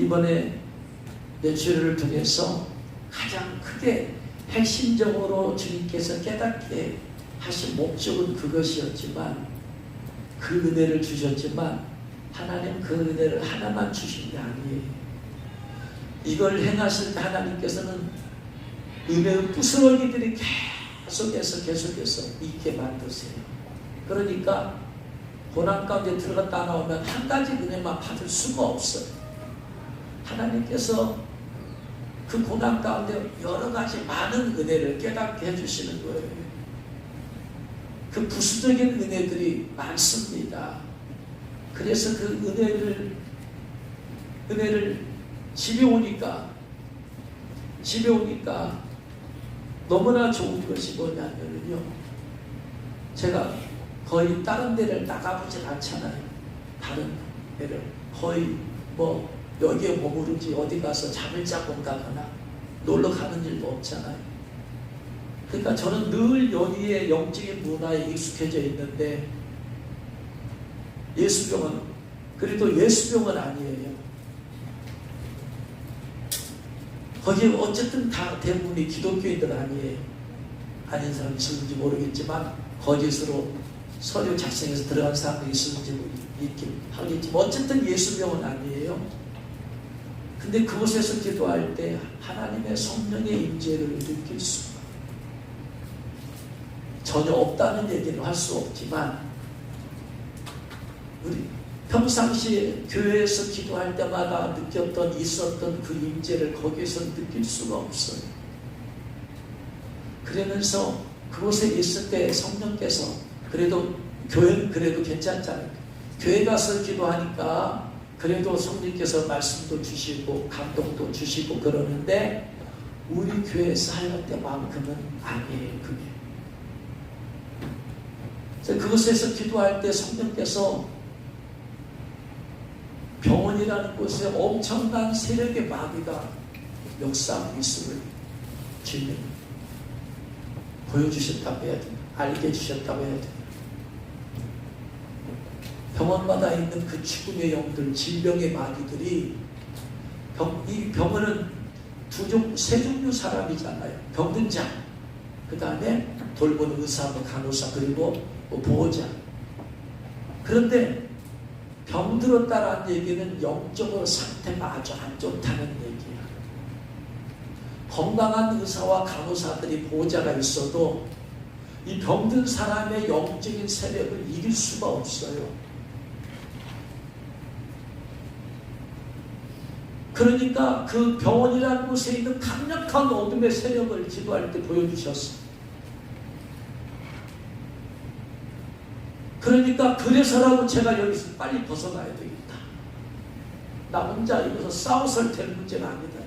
이번에 내추럴을 통해서 가장 크게 핵심적으로 주님께서 깨닫게 하신 목적은 그것이었지만, 그 은혜를 주셨지만 하나님 그 은혜를 하나만 주신 게 아니에요. 이걸 행하실 때 하나님께서는 은혜의 부스러기들이 계속해서 있게 만드세요. 그러니까 고난 가운데 들어갔다 나오면 한 가지 은혜만 받을 수가 없어요. 하나님께서 그 고난 가운데 여러 가지 많은 은혜를 깨닫게 해주시는 거예요. 그 부수적인 은혜들이 많습니다. 그래서 그 은혜를 집에 오니까 너무나 좋은 것이 뭐냐면요, 제가 거의 다른 데를 나가보질 않잖아요. 다른 데를 거의 여기에 머무르지 어디 가서 잠을 자고 가거나 놀러 가는 일도 없잖아요. 그러니까 저는 늘 여기에 영적인 문화에 익숙해져 있는데, 예수병은 그래도 예수병은 아니에요. 거기에 어쨌든 다 대부분이 기독교인들 아니에요. 아닌 사람이 있을지 모르겠지만 거짓으로 서류 작성해서 들어간 사람이 있을지 있긴 하겠지만 어쨌든 예수병은 아니에요. 근데 그곳에서 기도할 때 하나님의 성령의 임재를 느낄 수가 전혀 없다는 얘기는 할 수 없지만, 우리 평상시에 교회에서 기도할 때마다 있었던 그 임재를 거기에서 느낄 수가 없어요. 그러면서 그곳에 있을 때 성령께서, 그래도 교회는 그래도 괜찮잖아요. 교회 가서 기도하니까 그래도 성령께서 말씀도 주시고 감동도 주시고 그러는데, 우리 교회에서 할 때만큼은 아니에요. 그게. 그곳에서 기도할 때 성령께서 병원이라는 곳에 엄청난 세력의 마귀가 역사하고 있음을 주님 보여주셨다고 해야 되나, 알게 해주셨다고 해야 되나. 병원마다 있는 그 죽음의 영들, 질병의 마귀들이, 이 병원은 세 종류 사람이잖아요. 병든 자, 그 다음에 돌보는 의사, 간호사, 그리고 보호자. 그런데 병들었다라는 얘기는 영적으로 상태가 아주 안 좋다는 얘기야. 건강한 의사와 간호사들이, 보호자가 있어도 이 병든 사람의 영적인 세력을 이길 수가 없어요. 그러니까 그 병원이라는 곳에 있는 강력한 어둠의 세력을 기도할 때 보여주셨어. 그러니까 그래서라도 제가 여기서 빨리 벗어나야 되겠다. 나 혼자 여기서 싸워서 될 문제가 아니다.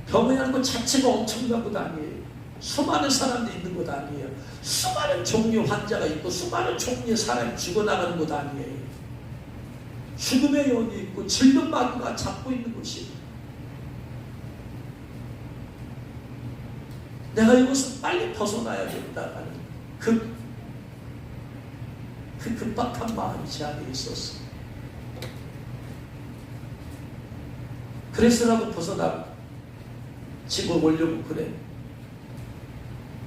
병이라는 것 자체가 엄청난 것 아니에요. 수많은 사람들이 있는 것 아니에요. 수많은 종류의 환자가 있고 수많은 종류의 사람이 죽어나가는 것 아니에요. 죽음의 영이 있고 질병마귀가 잡고 있는 곳이, 내가 이것을 빨리 벗어나야 된다는 그 급박한 마음이 제 안에 있었어. 그래서라도 벗어나 집을 오려고 그래.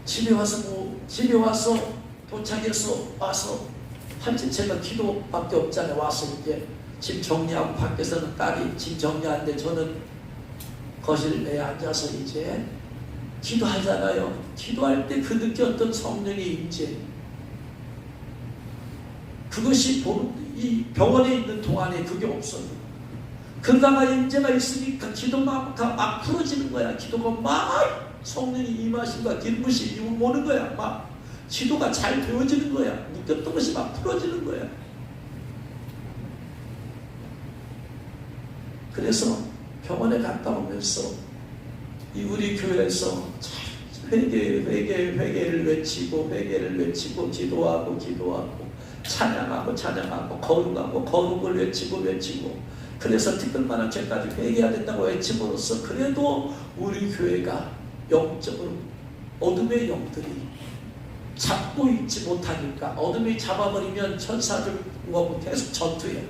집에 와서 도착해서 와서 한지 제가 기도밖에 없잖아요. 와서 이제 집 정리하고, 밖에서는 딸이 집 정리하는데 저는 거실 내에 앉아서 이제 기도하잖아요. 기도할 때 그 느꼈던 성령의 임재, 그것이 이 병원에 있는 동안에 그게 없어요. 그러다가 임재가 있으니까 기도가 막 풀어지는 거야. 기도가 막 성령이 임하심과 기름부심이 오는 거야. 막 기도가 잘 되어지는 거야. 묶였던 것이 막 풀어지는 거야. 그래서 병원에 갔다 오면서 이 우리 교회에서 회개를 외치고 기도하고 찬양하고 거룩을 외치고 그래서 티끌만한 죄까지 회개해야 된다고 외침으로써 그래도 우리 교회가 영적으로 어둠의 영들이 잡고 있지 못하니까, 어둠이 잡아버리면 천사들과 계속 전투해요.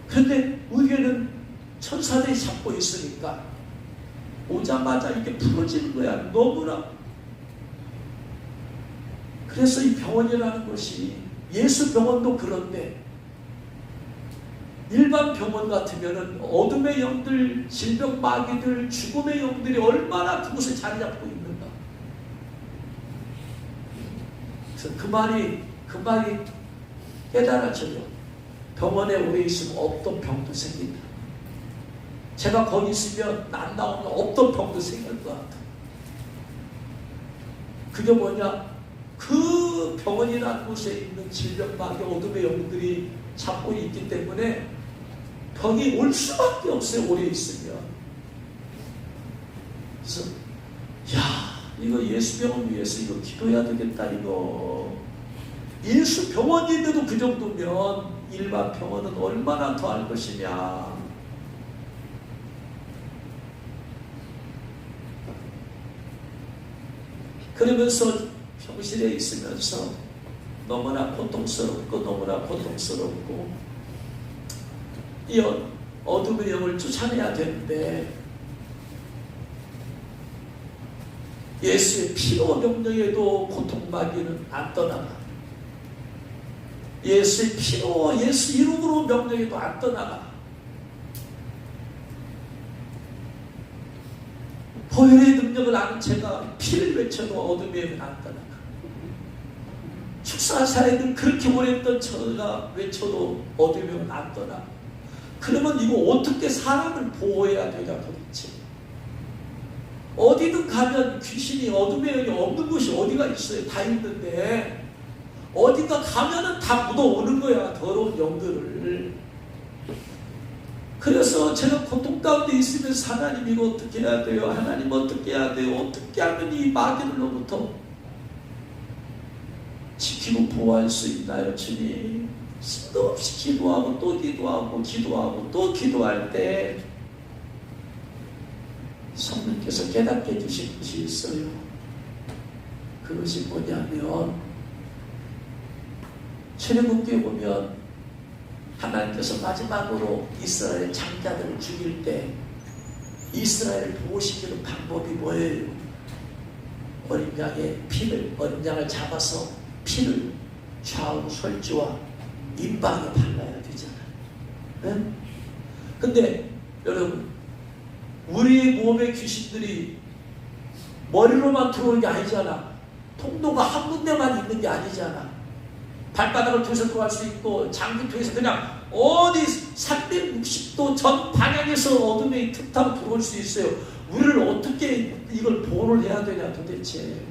그런데 우리에는 천사들이 잡고 있으니까 오자마자 이렇게 풀어지는 거야. 너무나. 그래서 이 병원이라는 것이, 예수 병원도 그런데 일반 병원 같으면은 어둠의 영들, 질병 마귀들, 죽음의 영들이 얼마나 그곳에 자리 잡고 있는가. 그래서 그 말이 깨달아져요. 병원에 오래 있으면 없던 병도 생긴다. 제가 거기 있으면 안 나오면 없던 병도 생길 것 같아. 그게 뭐냐? 그 병원이라는 곳에 있는 질병 마귀, 어둠의 영들이 잡고 있기 때문에 병이 올 수밖에 없어요. 오래 있으면. 그래서 이거 예수 병원 위해서 이거 기도해야 되겠다. 이거 예수 병원인데도 그 정도면 일반 병원은 얼마나 더 할 것이냐. 그러면서 병실에 있으면서 너무나 고통스럽고 이 어둠의 영을 쫓아내야 되는데 예수의 피로 명령에도 고통마귀는 안 떠나가. 예수의 피로, 예수 이름으로 명령해도 안 떠나가. 보혈의 능력을 아는 제가 피를 외쳐도 어둠의 영은 안 떠나가. 축사사에는 그렇게 오래했던 저가 외쳐도 어둠의 영은 안 떠나가. 그러면 이거 어떻게 사람을 보호해야 되냐 도대체. 어디든 가면 귀신이, 어둠의 영이 없는 곳이 어디가 있어요. 다 있는데 어디가 가면은 다 묻어오는 거야, 더러운 영들을. 그래서 제가 고통 가운데 있으면서 하나님 이거 어떻게 해야 돼요? 하나님 어떻게 해야 돼요? 어떻게 하면 이 마귀들로부터 지키고 보호할 수 있나요, 주님? 수도 없이 기도하고 또 기도하고 또 기도할 때 성령께서 깨닫게 해주신 것이 있어요. 그것이 뭐냐면, 출애굽기에 보면 하나님께서 마지막으로 이스라엘 장자들을 죽일 때 이스라엘을 보호시키는 방법이 뭐예요? 어린 양을 잡아서 피를 좌우 설주와 임방에 발라야 되잖아요. 네? 근데 여러분, 우리 몸의 귀신들이 머리로만 들어오는 게 아니잖아. 통로가 한 군데만 있는 게 아니잖아. 발바닥을 통해서 들어갈 수 있고 장기 통해서 그냥 어디 360도 전 방향에서 어둠의 틈 타고 들어올 수 있어요. 우리를 어떻게 이걸 보호를 해야 되냐 도대체.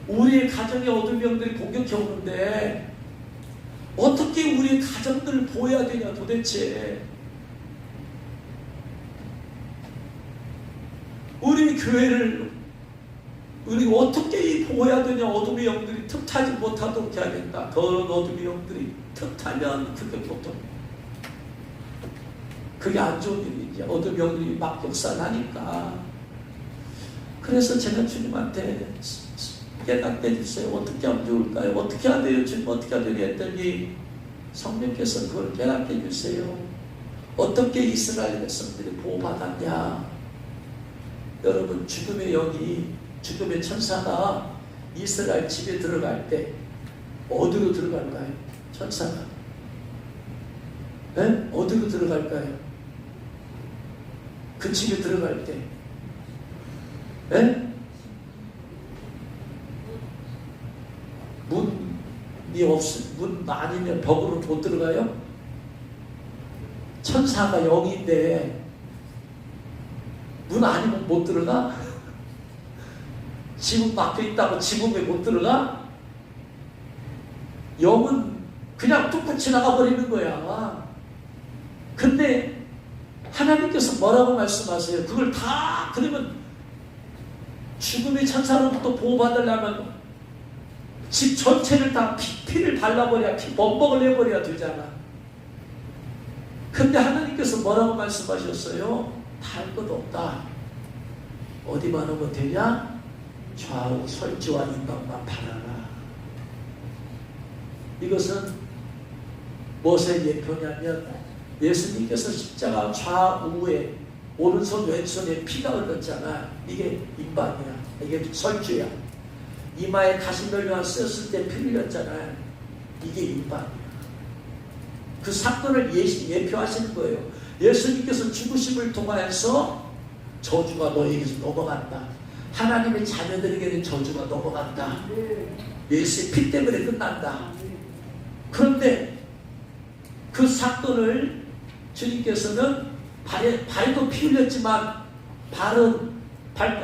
우리의 가정에 어둠의 영들이 공격해 오는데 어떻게 우리의 가정들을 보호해야 되냐 도대체. 우리 교회를 우리가 어떻게 보호해야 되냐. 어둠의 영들이 틈타지 못하도록 해야 된다. 더러운 어둠의 영들이 틈타면 그게 보통 그게 안 좋은 일이지. 어둠의 영들이 막 역사나니까. 그래서 제가 주님한테 깨닫게 해주세요. 어떻게 하면 좋을까요? 어떻게 해야 돼요? 주님 어떻게 해야 되냐 했더니 성령께서 그걸 깨닫게 해주세요. 어떻게 이스라엘 백성들이 보호받았냐. 여러분, 죽음의 영이, 죽음의 천사가 이스라엘 집에 들어갈 때 어디로 들어갈까요? 천사가 어디로 들어갈까요? 그 집에 들어갈 때 문 아니면 벽으로 못 들어가요? 천사가 영인데 문 아니면 못 들어가? 지붕 막혀 있다고 지붕에 못 들어가? 영은 그냥 뚝뚝 지나가 버리는 거야. 근데 하나님께서 뭐라고 말씀하세요? 그걸 다, 그러면 죽음의 천사로부터 보호받으려면 집 전체를 다 피를 발라버려야, 범벅을 내버려야 되잖아. 근데 하나님께서 뭐라고 말씀하셨어요? 다 할 것 없다. 어디만 오면 되냐? 좌우 설주와 임방만 바라라. 이것은 무엇의 예표냐면 예수님께서 십자가 좌우에 오른손 왼손에 피가 흘렀잖아. 이게 임방이야. 이게 설주야. 이마에 가시멸류관 썼을 때 피 흘렸잖아요. 이게 임방이야. 그 사건을 예표하시는 거예요. 예수님께서 죽으심을 통하여서 저주가 너에게서 넘어간다. 하나님의 자녀들에게는 저주가 넘어간다. 예수의 피 때문에 끝난다. 그런데 그 사건을 주님께서는 발도 피 흘렸지만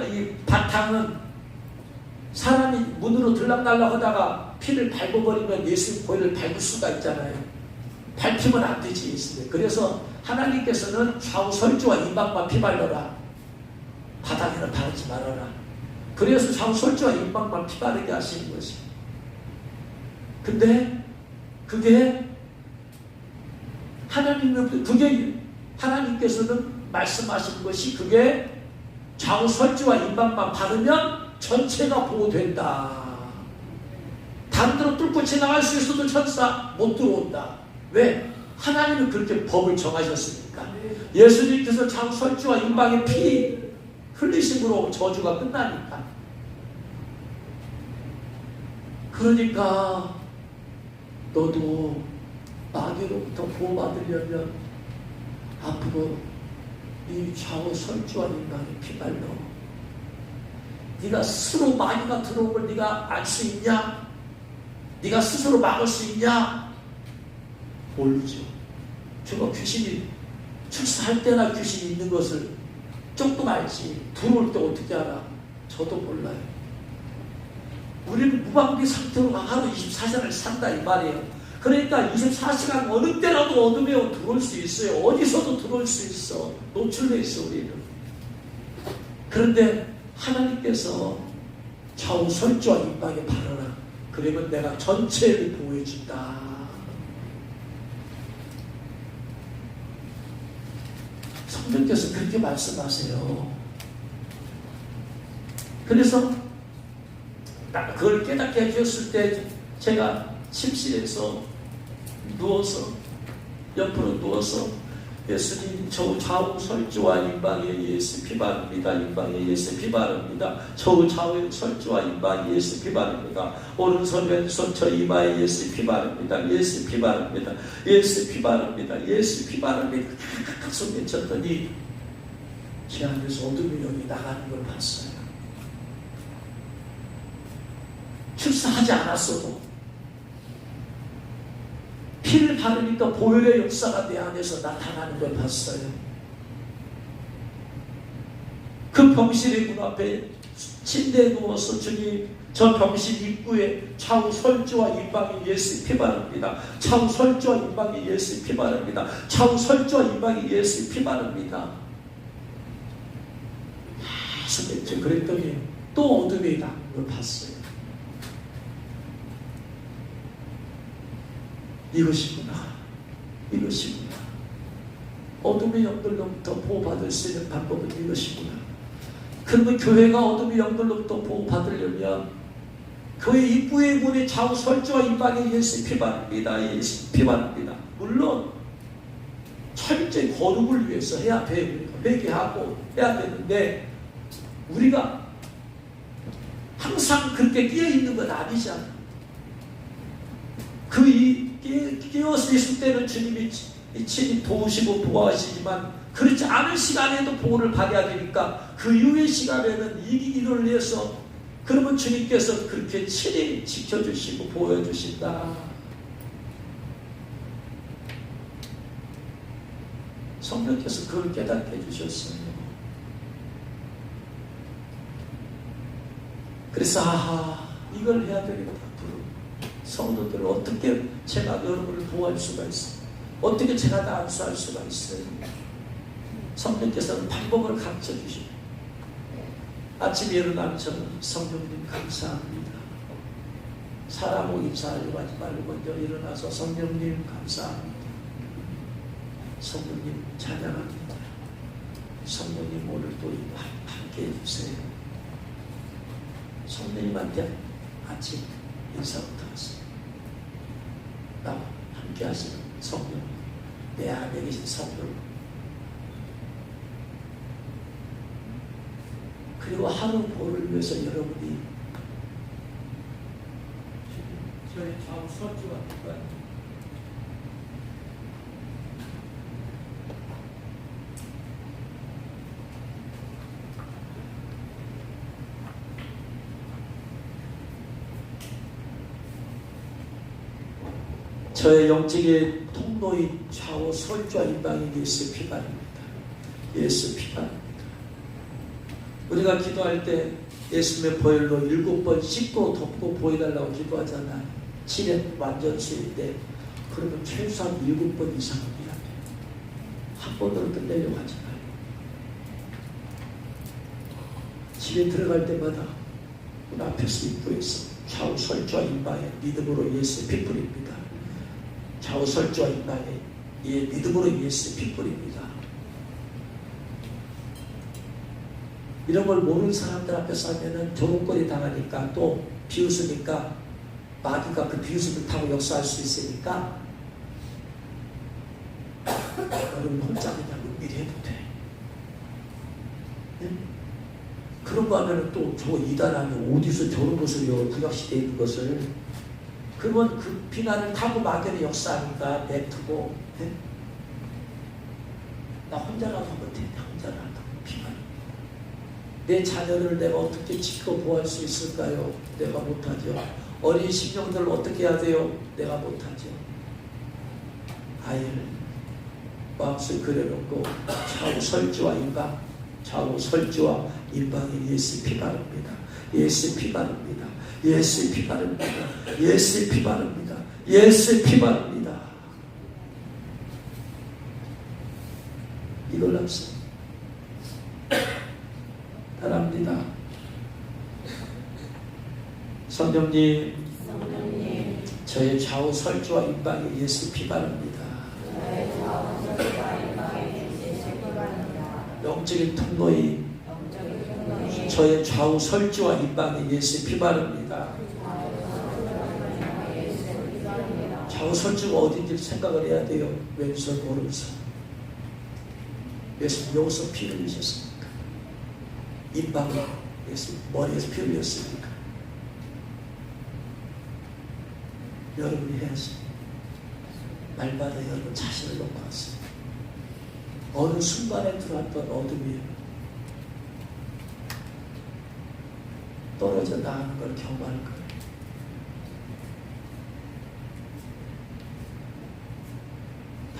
이 바탕은 사람이 문으로 들락날락 하다가 피를 밟아버리면 예수의 보혈을 밟을 수가 있잖아요. 밟히면 안 되지 예수님. 그래서 하나님께서는 좌우 설주와 임방만 피 발라라. 바닥에는 바르지 말아라. 그래서 좌우 설주와 임방만 피 바르게 하시는 것이. 근데 그게 하나님께서는 말씀하신 것이 그게 좌우 설주와 임방만 바르면 전체가 보호된다. 다른 데로 뚫고 지나갈 수 있어도 천사 못 들어온다. 왜? 하나님은 그렇게 법을 정하셨으니까. 예수님께서 좌우 설주와 임방의 피 흘리심으로 저주가 끝나니까. 그러니까 너도 마귀로부터 보호받으려면 앞으로 이 좌우 설주와 임방의 피발로 네가 스스로 마귀가 들어온 걸 네가 알 수 있냐? 네가 스스로 막을 수 있냐? 모르죠. 제가 귀신이 출산할 때나 귀신이 있는 것을 조금 알지 들어올 때 어떻게 알아? 저도 몰라요. 우리는 무방비 상태로 하루 24시간을 산다 이 말이에요. 그러니까 24시간 어느 때라도 어둠에 들어올 수 있어요. 어디서도 들어올 수 있어. 노출되어 있어 우리는. 그런데 하나님께서 좌우 설주와 임방에 바라라. 그러면 내가 전체를 보호해준다. 성령께서 그렇게 말씀하세요. 그래서 그걸 깨닫게 해주셨을 때 제가 침실에서 누워서 옆으로 누워서 예수님 저 좌우 설주와 임방에 예수 피 바릅니다. 임방에 예수 피 바릅니다. 저 좌우 설주와 임방에 예수 피 바릅니다. 오른손 왼손 저 이마에 예수 피 바릅니다. 예수 피 바릅니다. 예수 피 바릅니다. 예수 피 바릅니다. 계속 외쳤더니 제 안에서 어둠의 영이 나가는 걸 봤어요. 출사하지 않았어도 피를 바르니까 보혈의 역사가 내 안에서 나타나는 걸 봤어요. 그 병실의 문 앞에 침대에 누워서 주님 저 병실 입구에 좌우 설주와 임방에 예수 피 바릅니다. 좌우 설주와 임방에 예수 피 바릅니다. 좌우 설주와 임방에 예수 피 바릅니다. 계속 그랬더니 또 어둠이 나는 걸 봤어요. 이것이구나. 이것이구나. 어둠의 영들로부터 보호받을 수 있는 방법은 이것이구나. 그러면 교회가 어둠의 영들로부터 보호받으려면 교회 입구의 문에 좌우 설주와 임방에 예수 피 바릅니다. 예수 피 바릅니다. 물론 철저히 거룩을 위해서 해야 돼요. 회개하고 해야 되는데 우리가 항상 그렇게 끼어있는 건 아니잖아. 끼어서 있을 때는 주님이 친히 도우시고 보호하시지만 그렇지 않은 시간에도 보호를 받아야 되니까 그 이후의 시간에는 이기기를 위해서 그러면 주님께서 그렇게 친히 지켜주시고 보호해 주신다. 성령께서 그걸 깨닫게 해주셨어요. 그래서 이걸 해야 되겠다. 성도들을 어떻게 제가 여러분을 보호할 수가 있어요? 어떻게 제가 다 안수할 수가 있어요? 성령께서는 방법을 가르쳐 주시고 아침에 일어나면 저는 성령님 감사합니다. 사람하고 인사하려고 하지 말고 먼저 일어나서 성령님 감사합니다. 성령님 찬양합니다. 성령님 오늘도 함께 해주세요. 성령님한테 아침 인사부터 하세요. 나와 함께 하시는 성령 내 안에 계신 성도, 그리고 하루 보를 위해서 여러분이 저의 좌우 설주와 저의 영적인 통로인 좌우 설주와 임방인 예수의 피반입니다. 예수 피반입니다. 우리가 기도할 때 예수님의 보혈로 7번 씻고 덮고 보여달라고 기도하잖아요. 7회 완전수인데 그러면 최소한 7번 이상은 해야 돼요. 한 번으로 끝내려고 하지 말고 집에 들어갈 때마다 문 앞에서 입구에서 좌우 설주와 임방에 믿음으로 예수의 피 뿌립니다. 좌우 설주와 임방에 믿음으로 예수의 피 뿌립니다. 이런 걸 모르는 사람들 앞에서 하면은 조롱거리 당하니까 또 비웃으니까 마귀가 그 비웃음을 타고 역사할 수 있으니까 여러분 혼자 그냥 은밀히 해도 돼. 네? 그런 거 하면은 또 저 이단하면 어디서 저런 것을 구약시대에 있는 것을 그러면 그 비난을 타고 마귀는 역사하니까 내두고 네? 나 혼자라도 하면 돼. 나 혼자라도 비난. 내 자녀를 내가 어떻게 지키고 보호할 수 있을까요? 내가 못하죠. 어린 심령들을 어떻게 해야 돼요? 내가 못하죠. 아이를 마음속에 그려놓고 좌우 설주와 임방, 좌우 설주와 임방에 예수의 피 바릅니다. 예수의 피 바릅니다. 예수의 피 바릅니다. 예수의 피 바릅니다. 예수의 피 바릅니다. 이걸 합시다. 바랍니다. 성령님, 저의 좌우 설주와 임방에 예수 피 바릅니다. 영적인 통로인 저의 좌우 설주와 임방에 예수 피 바릅니다. 좌우 설주가 어딘지 생각을 해야 돼요. 왼손 오른손. 예수님 여기서 피 흘리셨습니까? 임방에 예수 머리에서 피 흘렸습니까? 여러분이 해야지. 날마다 여러분 자신을 놓고 왔습니다. 어느 순간에 들어왔던 어둠이 떨어져 나가는 걸 경험할 거예요.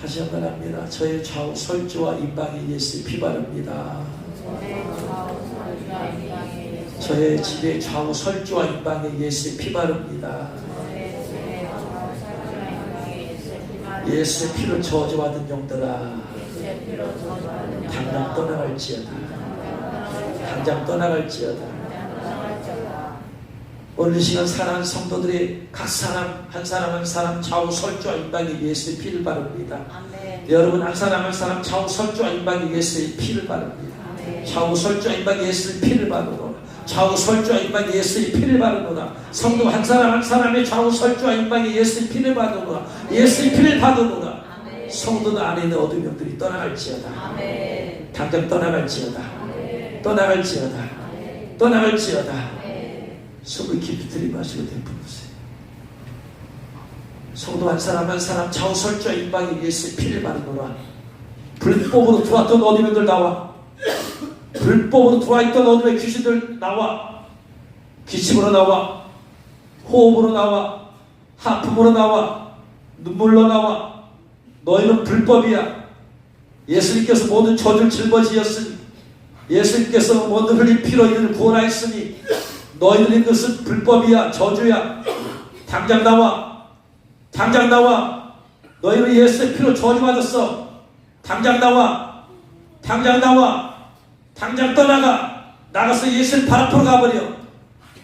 다시 한번 합니다. 저의 좌우 설주와 임방에 예수의 피 바릅니다. 저의 집의 좌우 설주와 임방에 예수의 피 바릅니다. 예수의 피로 저주받은 영들아, 당장 떠나갈지어다. 당장 떠나갈지어다. 오늘 이 시간 사랑하는 성도들이 각 사람 한 사람 한 사람 좌우 설주와 임방에 예수의 피를 바릅니다. 아멘. 여러분 한 사람 한 사람 좌우 설주와 임방에 예수의 피를 바릅니다. 아멘. 좌우 설주와 임방에 예수의 피를 바르노라. 좌우 설주와 임방에 예수의 피를 바르노라. 성도 한 사람 한 사람의 좌우 설주와 임방에 예수의 피를 바르노라. 예수의 피를 바르노라. 성도들 안에 있는 어두운 영들이 떠나갈지어다. 아멘. 당장 떠나갈지어다. 아멘. 떠나갈지어다. 아멘. 떠나갈지어다. 숨을 깊이 들이마시고 내뿜으세요. 성도 한 사람 한 사람 좌우 설주와 임방에 예수의 피를 바르노라. 불법으로 들어왔던 어둠들 나와. 불법으로 들어와있던 어둠의 귀신들 나와. 기침으로 나와. 호흡으로 나와. 하품으로 나와. 눈물로 나와. 너희는 불법이야. 예수님께서 모든 저주를 짊어지었으니, 예수님께서 모든 흘린 피로 이들을 구원하였으니 너희들의 것은 불법이야. 저주야. 당장 나와. 당장 나와. 너희는 예수의 피로 저주받았어. 당장 나와. 당장 나와. 당장 떠나가. 나가서 예수의 발 앞으로 가버려.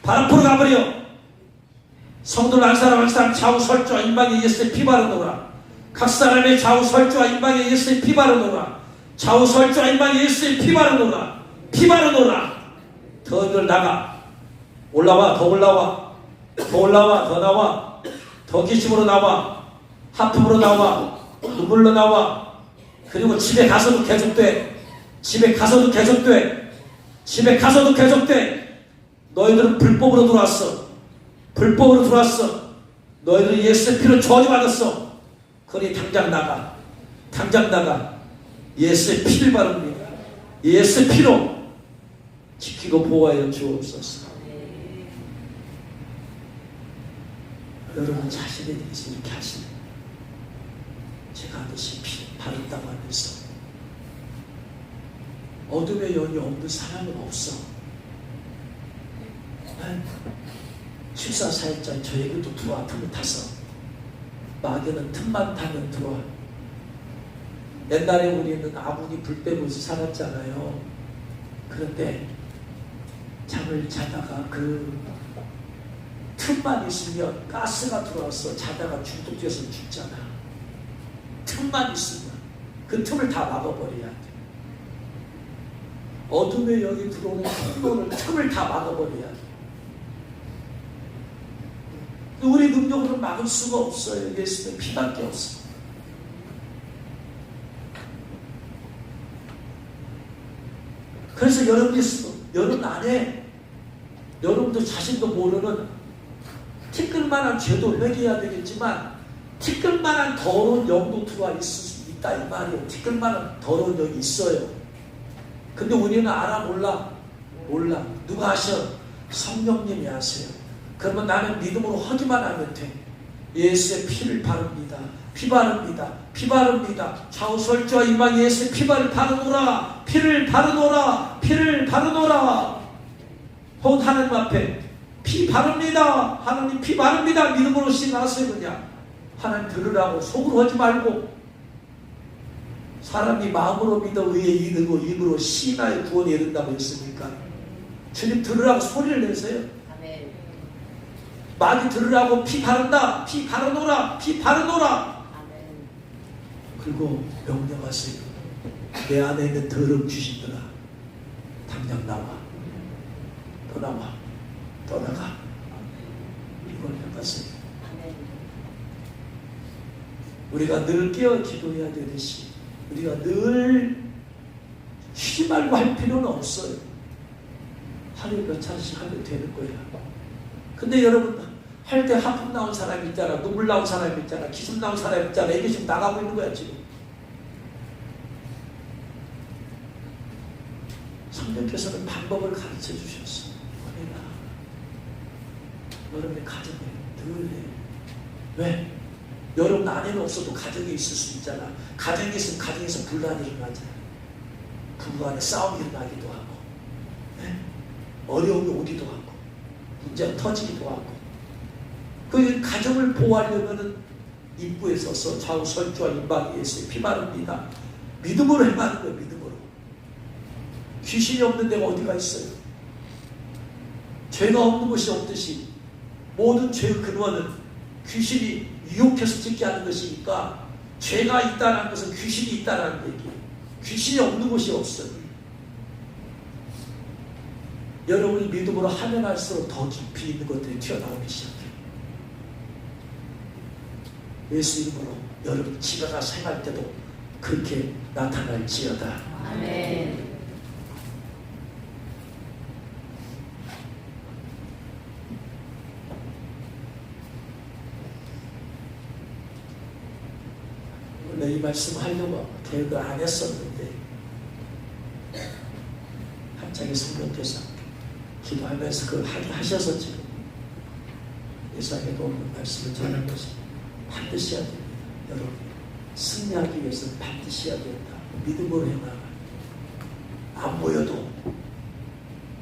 발 앞으로 가버려. 성도를 한 사람 한 사람 좌우 설주와 임방에 예수의 피 바르노라. 각 사람의 좌우 설주와 임방에 예수의 피 바르노라. 좌우 설주와 임방에 예수의 피 바르노라. 피 바르노라. 너희들 나가. 올라와. 더 올라와. 더 올라와. 더 나와. 더 기침으로 나와. 하품으로 나와. 눈물로 나와. 그리고 집에 가서도 계속돼. 집에 가서도 계속돼. 집에 가서도 계속돼. 너희들은 불법으로 들어왔어. 불법으로 들어왔어. 너희들은 예수의 피로 저주받았어. 그러니 당장 나가. 당장 나가. 예수의 피를 바릅니다. 예수의 피로 지키고 보호하여 주옵소서. 여러분 자신에 대해서 이렇게 하시네. 제가 아저씨 피 바른다고 하면서 어둠의 영이 없는 사람은 없어. 출사사역자 저에게도 들어와. 틈을 타서 마귀는 틈만 타면 들어와. 옛날에 우리는 아버지 불 빼면서 살았잖아요. 그런데 잠을 자다가 그 틈만 있으면 가스가 들어와서 자다가 중독돼서 죽잖아. 틈만 있으면 그 틈을 다 막아버려야 돼. 어둠의 영이 들어오는 통로를, 틈을 다 막아버려야 돼. 우리 능력으로 막을 수가 없어요. 예수의 피밖에 없어. 그래서 여러분 안에 여러분도 자신도 모르는 티끌만한 죄도 회개해야 되겠지만 티끌만한 더러운 영도 들어와 있을 수 있다 이 말이에요. 티끌만한 더러운 영이 있어요. 근데 우리는 알아 몰라? 몰라. 누가 하셔? 성령님이 하세요. 그러면 나는 믿음으로 하기만 하면 돼. 예수의 피를 바릅니다. 피 바릅니다. 피 바릅니다. 좌우설주와 이방 예수의 피를 바르노라. 피를 바르노라. 피를 바르노라. 곧 하나님 앞에 피 바릅니다. 하나님 피 바릅니다. 믿음으로 시인하세요. 그냥 하나님 들으라고. 속으로 하지 말고. 사람이 마음으로 믿어 의에 이르고 입으로 시인하여 구원에 이른다고 했습니까? 주님 들으라고 소리를 내세요. 아멘. 많이 들으라고. 피 바른다. 피 바르노라. 피 바르노라. 아멘. 그리고 명령하세요. 내 안에 있는 더러운 귀신들아, 당장 나와. 떠나와. 떠나가. 이걸 해봤어요. 아멘. 우리가 늘 깨어 기도해야 되듯이 우리가 늘 쉬지 말고 할 필요는 없어요. 하루에 몇 차례씩 하면 되는 거야. 근데 여러분 할 때 하품 나온 사람이 있잖아. 눈물 나온 사람이 있잖아. 기침 나온 사람이 있잖아. 이게 지금 나가고 있는 거야 지금. 성령께서는 방법을 가르쳐 주셨어. 해라. 여러분의 가정에 늘 해. 왜? 여러분 안에는 없어도 가정에 있을 수 있잖아. 가정에 있으면 가정에서 분란이 일어나잖아. 부부간에 싸움이 일어나기도 하고, 네? 어려움이 오기도 하고, 문제가 터지기도 하고. 그 가정을 보호하려면은 입구에 서서 좌우 설주와 임박에 예수의 피 바릅니다. 믿음으로 행하는 거예요. 믿음으로. 귀신이 없는 데가 어디가 있어요? 죄가 없는 것이 없듯이 모든 죄의 근원은 귀신이 유혹해서 짓게 하는 것이니까 죄가 있다는 것은 귀신이 있다는 얘기예요. 귀신이 없는 것이 없어요. 여러분이 믿음으로 하면 할수록 더 깊이 있는 것들이 튀어나오기 시작해요. 예수 이름으로 여러분 집에 가서 행할 때도 그렇게 나타날지어다. 아멘. 원래 이 말씀 하려고 계획을 안 했었는데 갑자기 성령께서 기도하면서 그걸 하게 하셔서 지금 예수에게도 없는 말씀을 전한 것이 반드시 해야 됩니다. 여러분 승리하기 위해서는 반드시 해야 된다. 믿음으로 행하라. 안 보여도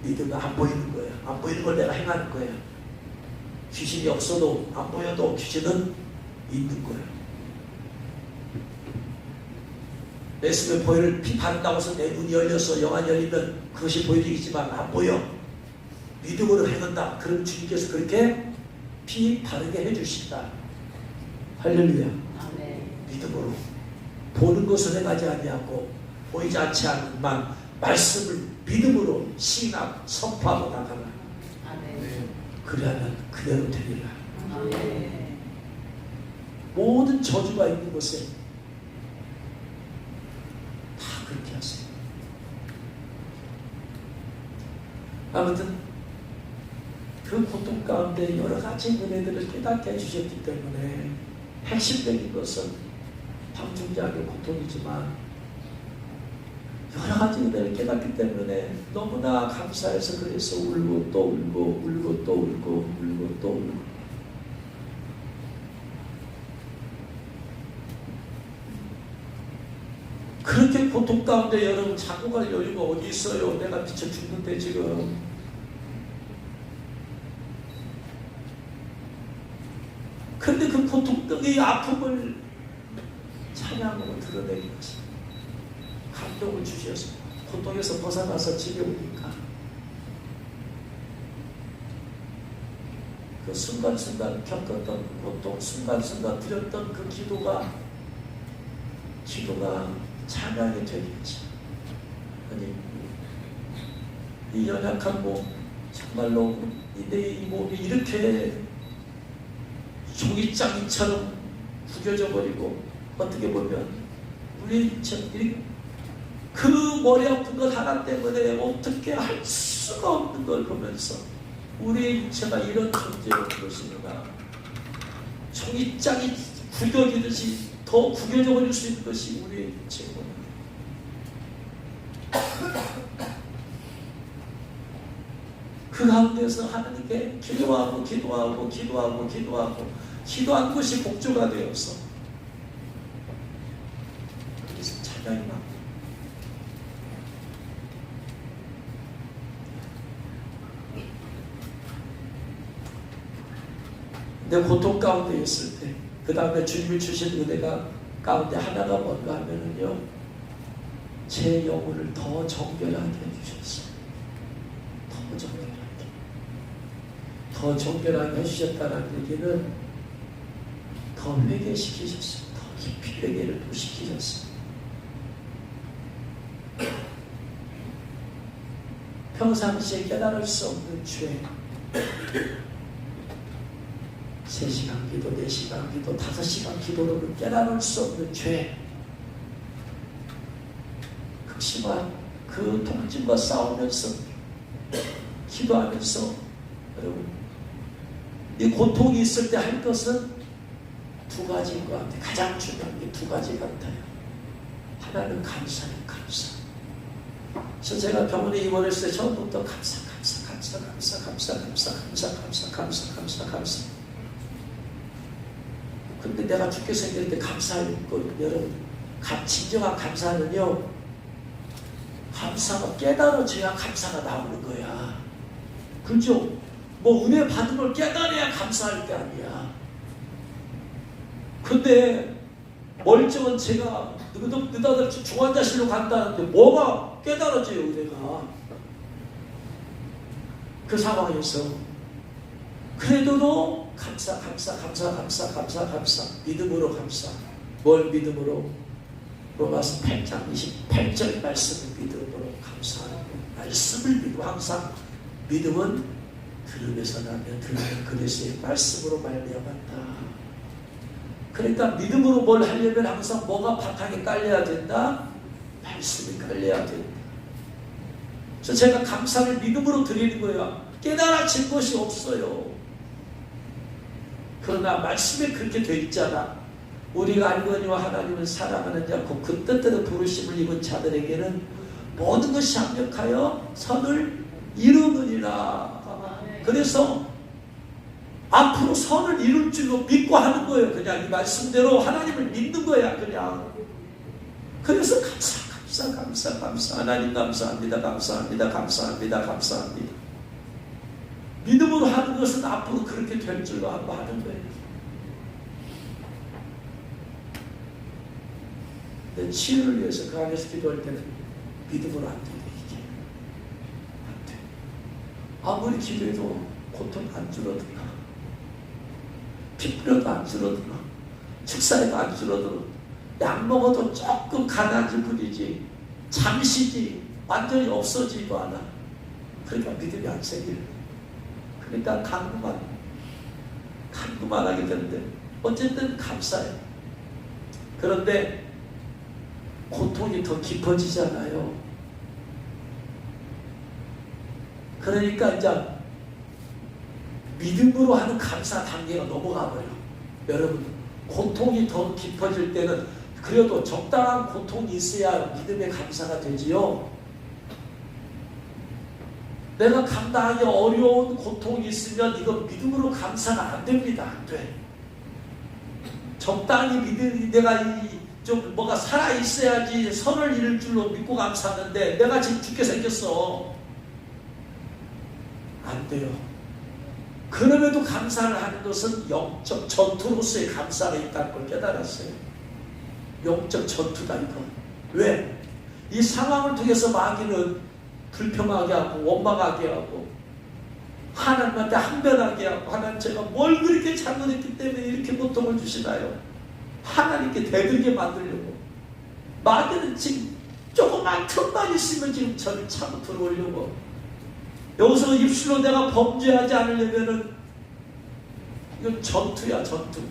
믿음은 안 보이는 거야. 안 보이는 걸 내가 행하는 거야. 귀신이 없어도 안 보여도 귀신은 있는 거야. 예수의 보혈을 피 바른다고 해서 내 눈이 열려서 영안이 열리면 그것이 보여지겠지만 안 보여. 믿음으로 행한다. 그럼 주님께서 그렇게 피 바르게 해주신다. 할렐루야. 아멘. 믿음으로 보는 것을 행하지 아니하고 보이지 않지 않는만 말씀을 믿음으로 시인하고 선포하고 나가라. 아멘. 그리하면 그대로 되리라. 아멘. 모든 저주가 있는 곳에 아무튼 그 고통 가운데 여러 가지 은혜들을 깨닫게 해주셨기 때문에 핵심적인 것은 방중작의 고통이지만 여러 가지 은혜를 깨닫기 때문에 너무나 감사해서 그래서 울고 또 울고 울고 또 울고 울고 또 울고. 그렇게 고통 가운데 여러분 자고 갈 여유가 어디 있어요? 내가 미쳐 죽는데 지금. 근데 그 고통의 아픔을 찬양으로 드러내는 것이 감동을 주셔서 고통에서 벗어나서 집에 오니까 그 순간순간 겪었던 고통, 순간순간 드렸던 그 기도가 찬양이 되겠지. 아니, 이 연약한 몸, 정말로 내 이 몸이 이렇게 종이장이처럼 구겨져 버리고 어떻게 보면 우리 그 머리 아픈 것 하나 때문에 어떻게 할 수가 없는 걸 보면서 우리의 육체가 이런 존재로 그것이구나. 종이장이 구겨지듯이 더 구겨져 버릴 수 있는 것이 우리의 육체구나. 그 가운데서 하나님께 기도하고 기도한 것이 복조가 되어서 그래서 찬양이 막 내 고통 가운데 있을 때 그 다음에 주님이 주신 은혜가 가운데 하나가 뭔가 하면은요, 제 영혼을 더 정결하게 해주셨어요. 더 정결하게 해주셨다는 얘기는 더 회개시키셨어요. 더 깊이 회개를 또 시키셨어요. 평상시에 깨달을 수 없는 죄, 3시간 기도, 4시간 기도, 5시간 기도로는 깨달을 수 없는 죄, 극심한 그 통증과 싸우면서 기도하면서 여러분 이 고통이 있을 때 할 것은 2가지인 것 같아요. 가장 중요한 게 2가지 같아요. 하나는 감사예요. 감사. 그래서 제가 병원에 입원했을 때 처음부터 감사. 근데 내가 죽게 생겼는데 감사했거든요. 여러분, 진정한 감사는요, 감사가 깨달아져야 감사가 나오는 거야. 그죠? 뭐 은혜 받은 걸 깨달아야 감사할 게 아니야. 근데 멀쩡한 제가 느닷없이 중환자실로 간다는데 뭐가 깨달아져요, 은혜가. 그 상황에서 그래도 감사. 믿음으로 감사. 뭘 믿음으로? 로마서 8장 28절 말씀을 믿음으로 감사하는 말씀을 믿고 항상 믿음은 들음에서 나면 들으면 그리스도의 말씀으로 말미암았다. 그러니까 믿음으로 뭘 하려면 항상 뭐가 바탕에 깔려야 된다? 말씀이 깔려야 된다. 그래서 제가 감사를 믿음으로 드리는 거야. 깨달아진 것이 없어요. 그러나 말씀에 그렇게 돼 있잖아. 우리가 알거니와 하나님을 사랑하는 자고 그 뜻대로 부르심을 입은 자들에게는 모든 것이 합력하여 선을 이루느니라. 그래서 앞으로 선을 이룰 줄로 믿고 하는 거예요. 그냥 이 말씀대로 하나님을 믿는 거야. 그냥. 그래서 감사. 하나님 감사합니다. 믿음으로 하는 것은 앞으로 그렇게 될 줄로 하고 하는 거예요. 내 치유를 위해서 그 안에서 기도할 때는 믿음으로 안 돼요. 이게 안 돼. 아무리 기도해도 고통 안 줄어들어. 피 뿌려도 안 줄어들어. 축사해도 안 줄어들어. 약 먹어도 조금 가라앉을 뿐이지 잠시지 완전히 없어지지도 않아. 그러니까 믿음이 안 생기는 거야. 그러니까 간구만 하게 되는데 어쨌든 감사해요. 그런데 고통이 더 깊어지잖아요. 그러니까 이제 믿음으로 하는 감사 단계가 넘어가 버려. 여러분, 고통이 더 깊어질 때는 그래도 적당한 고통이 있어야 믿음의 감사가 되지요. 내가 감당하기 어려운 고통이 있으면 이건 믿음으로 감사가 안 됩니다. 안 돼. 적당히 내가 좀 뭐가 살아 있어야지 선을 이룰 줄로 믿고 감사하는데 내가 지금 죽게 생겼어. 안 돼요. 그럼에도 감사를 하는 것은 영적 전투로서의 감사가 있다는 걸 깨달았어요. 영적 전투다 이거. 왜? 이 상황을 통해서 마귀는 불평하게 하고 원망하게 하고 하나님한테 항변하게 하고 하나님 제가 뭘 그렇게 잘못했기 때문에 이렇게 고통을 주시나요? 하나님께 대들게 만들려고. 마귀는 지금 조그만 틈만 있으면 지금 저를 차고 들어오려고. 여기서 입술로 내가 범죄하지 않으려면은 이건 전투야, 전투.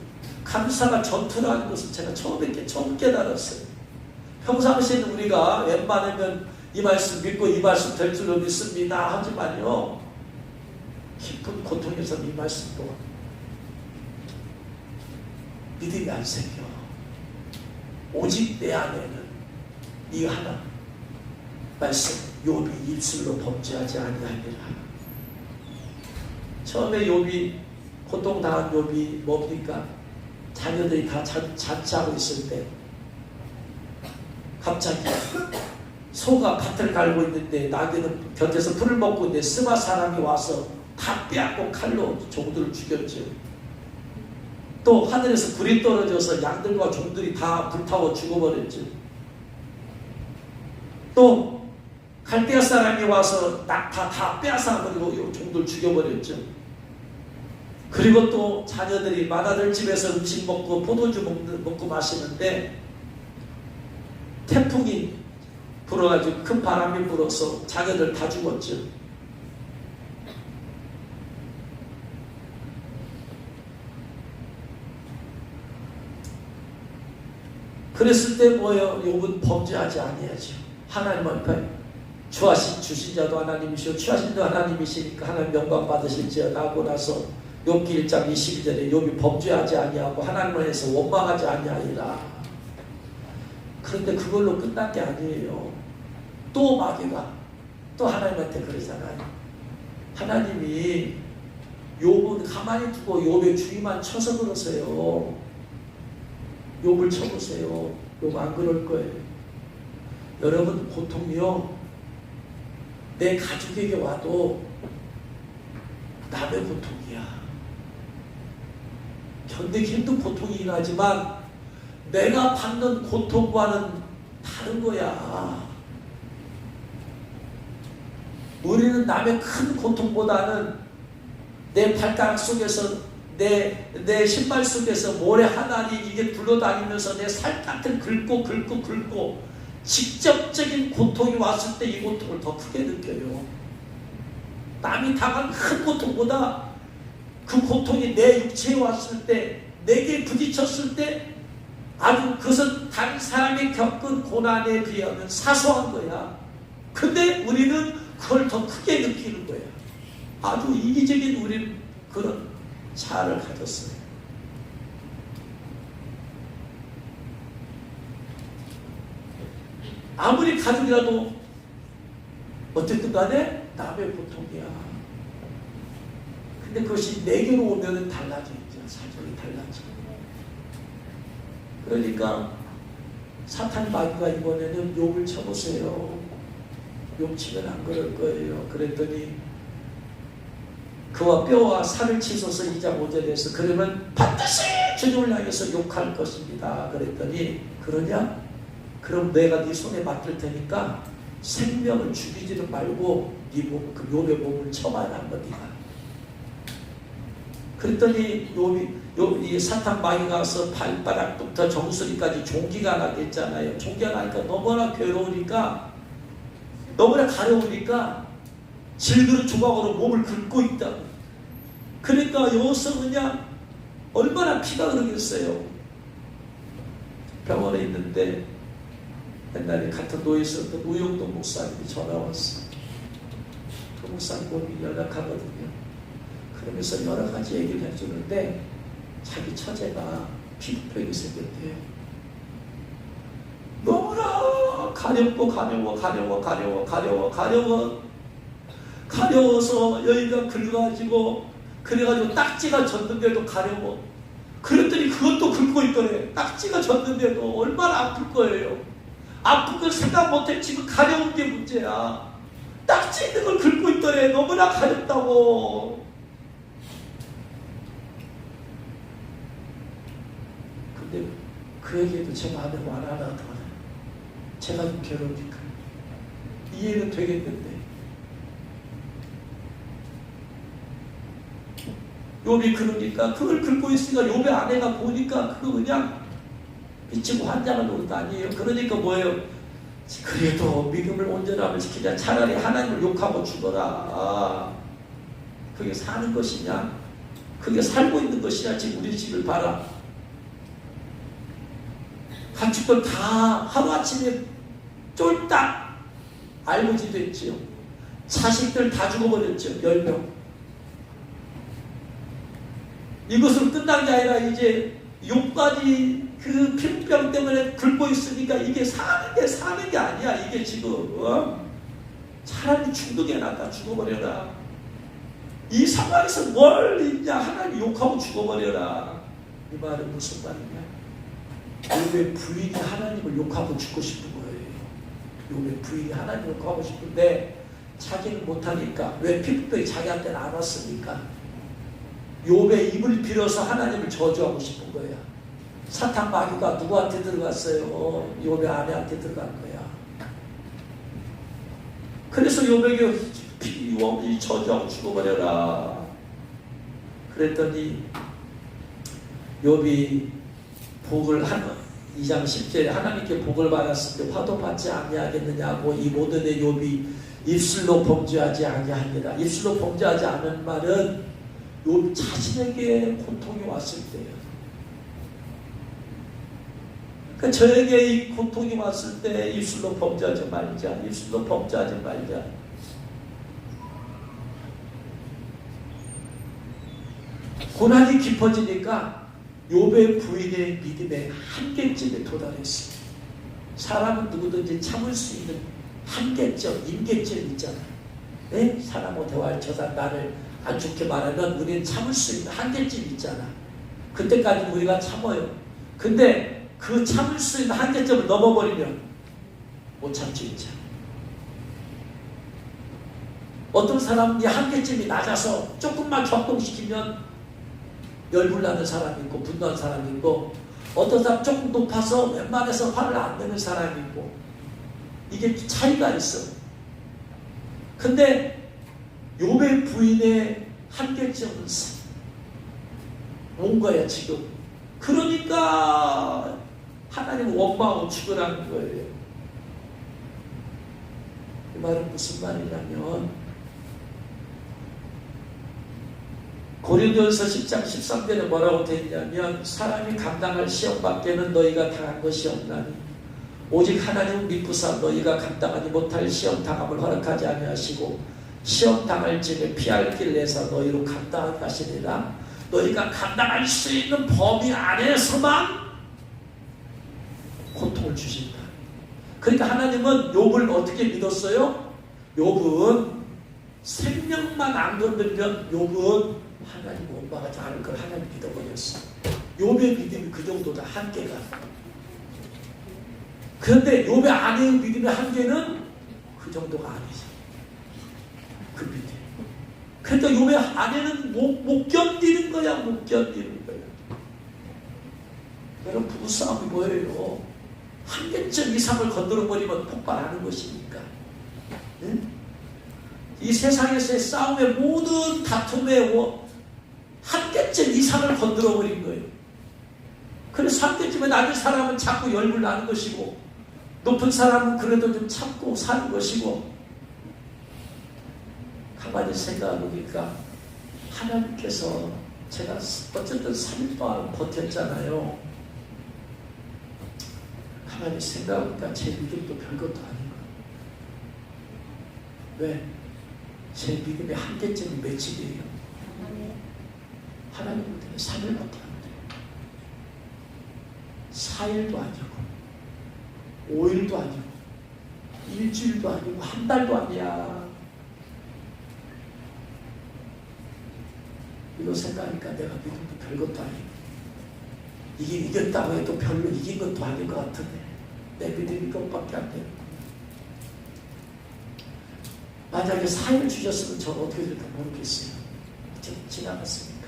감사가 전투라는 것을 제가 처음 깨달았어요. 평상시에는 우리가 웬만하면 이 말씀 믿고 이 말씀 될 줄로 믿습니다 하지만요, 깊은 고통에서는 이 말씀도 믿음이 안 생겨. 오직 내 안에는 이 하나 말씀, 욥이 입술로 범죄하지 아니하니라. 처음에 욥이 고통당한 욥이 뭡니까? 자녀들이 다 잔치하고 있을 때 갑자기 소가 밭을 갈고 있는데 나귀는 곁에서 풀을 먹고 있는데 스마 사람이 와서 다 빼앗고 칼로 종들을 죽였죠. 또 하늘에서 불이 떨어져서 양들과 종들이 다 불타고 죽어버렸죠. 또 갈대아 사람이 와서 다 빼앗아버리고 종들 죽여버렸죠. 그리고 또 자녀들이 마다들 집에서 음식 먹고 포도주 먹고 마시는데 태풍이 불어가지고 큰 바람이 불어서 자녀들 다 죽었죠. 그랬을 때 뭐예요? 욥은 범죄하지 아니하죠. 하나님 앞에 주신 자도 하나님이시오 취하신 자도 하나님이시니까 하나님 영광 받으실지어다 하고 나서 욥기 1장 22절에 욥이 범죄하지 아니하고 하나님을 해서 원망하지 아니하리라. 그런데 그걸로 끝난 게 아니에요. 또 마귀가 또 하나님한테 그러잖아요. 하나님이 욥은 가만히 두고 욥의 주위만 쳐서 그러세요. 욥을 쳐보세요. 욥 안 그럴 거예요. 여러분, 고통이요, 내 가족에게 와도 남의 고통이야. 견디기 힘든 고통이긴 하지만 내가 받는 고통과는 다른 거야. 우리는 남의 큰 고통보다는 내 발가락 속에서 내 신발 속에서 모래 하나니 이게 굴러다니면서 내 살갗을 긁고 직접적인 고통이 왔을 때 이 고통을 더 크게 느껴요. 남이 당한 큰 고통보다 그 고통이 내 육체에 왔을 때, 내게 부딪혔을 때 아주 그것은 다른 사람이 겪은 고난에 비하면 사소한 거야. 근데 우리는 그걸 더 크게 느끼는 거야. 아주 이기적인 우리는 그런 자아를 가졌어요. 아무리 가족이라도 어쨌든 간에 남의 고통이야. 근데 그것이 내게로 오면은 달라져 있죠. 사정이 달라져. 그러니까 사탄 마귀가 이번에는 욥을 쳐보세요. 욥 치면 안 그럴 거예요. 그랬더니 그와 뼈와 살을 치소서 2장 5절에서 그러면 반드시 주님을 향해서 욕할 것입니다. 그랬더니 그러냐? 그럼 내가 네 손에 맡길 테니까 생명을 죽이지도 말고 네 몸, 그 욥의 몸을 쳐봐야 한번 네가. 그랬더니 이 사탄 마귀가 가서 발바닥부터 정수리까지 종기가 나게 했잖아요. 종기가 나니까 너무나 괴로우니까, 너무나 가려우니까 질그릇 조각으로 몸을 긁고 있다. 그러니까 여기서 그냥 얼마나 피가 흐르겠어요. 병원에 있는데 옛날에 같은 노예 있었던 우영동 목사님이 전화 왔어. 그 목사님 몸이 연약하거든요. 그러면서 여러 가지 얘기를 해주는데 자기 처제가 피부병이 생겼대요. 너무나 가려워서 여기가 긁어가지고 그래가지고 딱지가 졌는데도 가려워. 그랬더니 그것도 긁고 있더래. 딱지가 졌는데도 얼마나 아플 거예요. 아픈 걸 생각 못해. 지금 가려운 게 문제야. 딱지 있는 걸 긁고 있더래. 너무나 가렵다고. 근데 그에게도 제 마음에 와라라더라. 제가 좀 괴로우니까 이해는 되겠는데 욥이 그러니까 그걸 긁고 있으니까 욥의 아내가 보니까 그거 그냥 미치고 환장을 놓은 거 아니에요. 그러니까 뭐예요? 그래도 믿음을 온전함을 지키자. 차라리 하나님을 욕하고 죽어라. 그게 사는 것이냐? 그게 살고 있는 것이냐? 지금 우리 집을 봐라. 가축들 다 하루아침에 쫄딱 알고지 됐지요. 자식들 다 죽어버렸죠. 10명. 이것으로 끝난 게 아니라 이제 욕까지 그 피부병 때문에 긁고 있으니까 이게 사는 게 아니야. 이게 지금 차라리 죽는 낫다. 죽어버려라. 이 상황에서 뭘 있냐. 하나님 욕하고 죽어버려라. 이 말은 무슨 말이냐. 욥의 부인이 하나님을 욕하고 죽고 싶은 거예요. 욥의 부인이 하나님을 욕하고 싶은데 자기는 못하니까. 왜 피부병이 자기한테는 안 왔습니까? 욥의 입을 빌어서 하나님을 저주하고 싶은 거야. 사탄 마귀가 누구한테 들어갔어요? 욥의 아내한테 들어간 거야. 그래서 욥에게 욥이 저주하고 죽어버려라. 그랬더니 욥이 복을 2장 10절에 하나님께 복을 받았을 때 화도 받지 아니하겠느냐고 이 모든 욥이 입술로 범죄하지 아니하니라. 입술로 범죄하지 않은 말은 욥 자신에게 고통이 왔을 때예요. 그러니까 저에게 이 고통이 왔을 때 입술로 범죄하지 말자. 입술로 범죄하지 말자. 고난이 깊어지니까 욥의 부인의 믿음의 한계점에 도달했어요. 사람은 누구든지 참을 수 있는 한계점, 임계점 있잖아요. 네? 사람하고 대화할 저 사람 나를 안 좋게 말하면 우리는 참을 수 있는 한계점 있잖아. 그때까지 우리가 참아요. 근데 그 참을 수 있는 한계점을 넘어버리면 못 참지 있잖아. 어떤 사람은 이 한계점이 낮아서 조금만 격동시키면 열불나는 사람이 있고 분노하는 사람이 있고, 어떤 사람 조금 높아서 웬만해서 화를 안 내는 사람이 있고, 이게 차이가 있어. 근데 욥의 부인의 한계점은 온 거야 지금. 그러니까 하나님 원망하고 죽으라는 거예요. 이 말은 무슨 말이냐면 고린도전서 10장 13절에 뭐라고 되어 있냐면 사람이 감당할 시험밖에는 너희가 당한 것이 없나니 오직 하나님 믿고사 너희가 감당하지 못할 시험 당함을 허락하지 아니하시고 시험 당할 즈음에 피할 길 내서 너희로 감당하게 하시리라. 너희가 감당할 수 있는 범위 안에서만 고통을 주신다. 그러니까 하나님은 욥을 어떻게 믿었어요? 욥은 생명만 안 건들면 욥은 하나님 원망하지 않을 걸 하나님 믿어버렸어. 욥의 믿음이 그 정도다. 한계가. 그런데 욥의 아내의 믿음의 한계는 그 정도가 아니죠. 그 믿음. 그러니까 욥의 아내는 못 견디는 거야. 못 견디는 거야. 여러분 부부싸움이 뭐예요? 한계점 이상을 건드려버리면 폭발하는 것이니까. 네? 이 세상에서의 싸움의 모든 다툼의 한계점 이상을 건드려버린 거예요. 그래서 한계점에 낮은 사람은 자꾸 열불 나는 것이고 높은 사람은 그래도 좀 참고 사는 것이고, 가만히 생각해보니까 하나님께서 제가 어쨌든 3일 동안 버텼잖아요. 가만히 생각해보니까 제 믿음도 별것도 아닌 거예요. 왜? 제 믿음의 한계점이 며칠이에요? 하나님은 3일밖에 안 돼요. 4일도 아니고 5일도 아니고 일주일도 아니고 한 달도 아니야. 이거 생각하니까 내가 믿음도 별것도 아니고 이게 이겼다고 해도 별로 이긴 것도 아닌 것 같은데 내 믿음이 이것밖에 안 돼요. 만약에 4일 주셨으면 저는 어떻게 될까 모르겠어요. 지나갔으니까.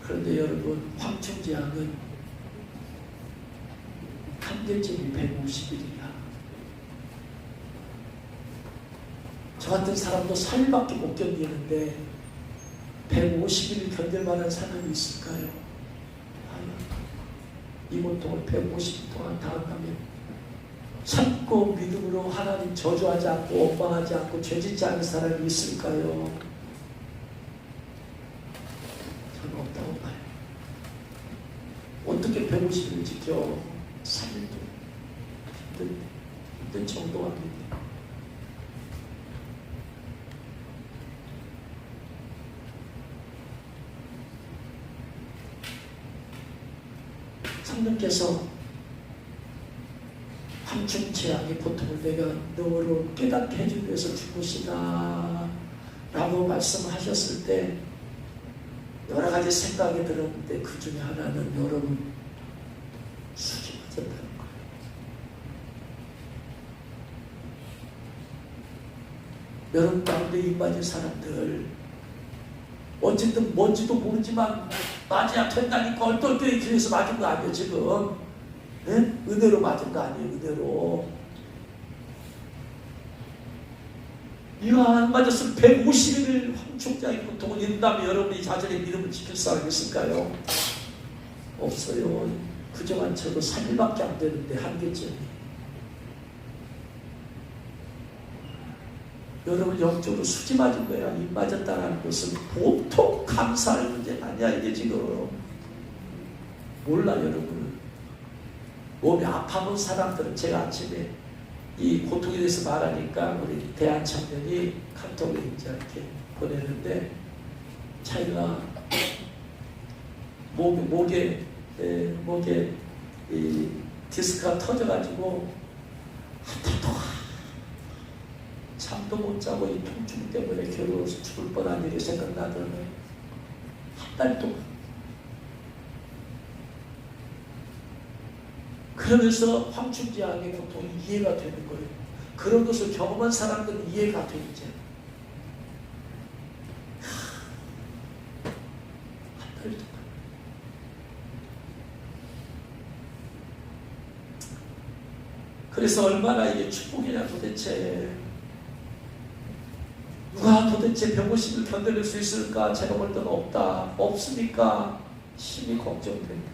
그런데 여러분, 황충제약은 한계점이 150일이야. 저 같은 사람도 4일밖에 못 견디는데 150일 견딜 만한 사람이 있을까요? 이 고통을 150일 동안 당한다면 참고 믿음으로 하나님 저주하지 않고 원망하지 않고 죄짓지 않은 사람이 있을까요? 저는 없다고 봐요. 어떻게 150일을 지켜? 3일도 힘든 정도가 아닌데. 성령께서 황충제약의 고통을 내가 너로 깨닫게 해주기 위해서 준 것이다 라고 말씀하셨을 때 여러 가지 생각이 들었는데 그 중에 하나는 여러분 수지 맞았다는 거예요. 여러분 가운데 임하는 사람들 어쨌든 뭔지도 모르지만 맞아야 된다니까 얼떨결에 길에서 맞은 거 아니에요 지금. 네? 은혜로 맞은 거 아니에요. 은혜로. 이거 안 맞았으면 150일을 황충제약의 고통을 인다면 여러분이 자신의 믿음을 지킬 사람이 있을까요? 없어요. 그저만 쳐도 3일밖에 안 되는데 한계점이. 여러분 영적으로 수지 맞은 거야. 입 맞았다는 것은 보통 감사할 문제는 아니야. 이게 지금 몰라 여러분은. 몸이 아파본 사람들은 제가 아침에 이 고통에 대해서 말하니까 우리 대한청년이 카톡에 이제 이렇게 보내는데 자기가 목에 이 디스크가 터져가지고 한달 동안 잠도 못 자고 이 통증 때문에 괴로워서 죽을 뻔한 일이 생각나더라고요. 한 달 동안. 그러면서 황충제약의 고통이 이해가 되는 거예요. 그런 것을 경험한 사람들은 이해가 되죠. 한 달 동안. 그래서 얼마나 이게 축복이냐 도대체. 누가 도대체 150을 견뎌낼 수 있을까? 제가 볼 때는 없다. 없으니까 심히 걱정된다.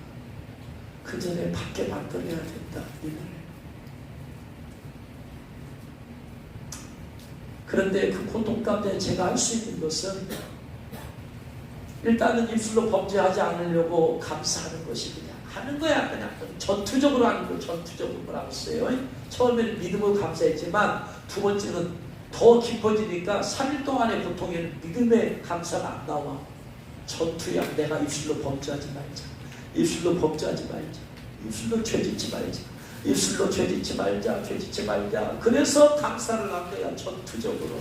그 전에 밖에 만들어야 된다. 그런데 그 고통 가운데 제가 할 수 있는 것은 일단은 입술로 범죄하지 않으려고 감사하는 것이 그냥 하는 거야. 그냥 전투적으로 하는 거. 전투적으로 뭐라고 써요. 처음에는 믿음으로 감사했지만 두 번째는 더 깊어지니까 3일 동안의 고통에는 믿음의 감사가 안 나와. 전투야. 내가 입술로 범죄하지 말자. 입술로 범죄하지 말자. 입술로 죄짓지 말자. 입술로 죄짓지 말자. 죄짓지 말자. 그래서 감사를 한 거야. 전투적으로.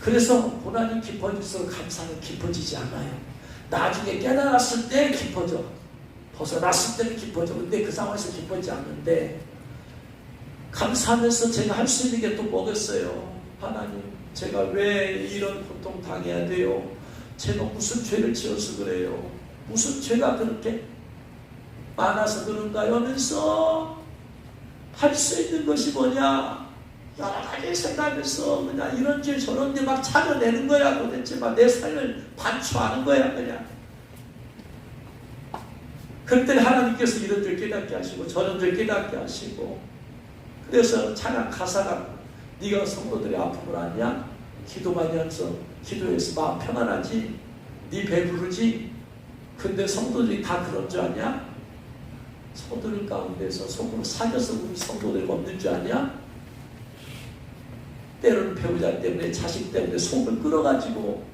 그래서 고난이 깊어질수록 감사는 깊어지지 않아요. 나중에 깨달았을 때 깊어져. 벗어났을 때는 깊어져. 근데 그 상황에서 깊어지지 않는데 감사하면서 제가 할 수 있는 게 또 뭐겠어요? 하나님, 제가 왜 이런 고통 당해야 돼요? 제가 무슨 죄를 지어서 그래요? 무슨 죄가 그렇게 많아서 그런가요? 하면서 할 수 있는 것이 뭐냐? 여러 가지 생각하면서 그냥 이런 죄 저런 죄 막 찾아내는 거야. 도대체 막 내 삶을 반추하는 거야. 그냥. 그때 하나님께서 이런 죄 깨닫게 하시고 저런 죄 깨닫게 하시고 그래서 찬양 가사가 네가 성도들의 아픔을 아냐? 기도 많이 하면서 기도해서 마음 평안하지? 네 배부르지? 근데 성도들이 다 그런 줄 아냐? 성도들 가운데서 속으로 사겨서 우리 성도들 없는 줄 아냐? 때로는 배우자 때문에 자식 때문에 속을 끌어가지고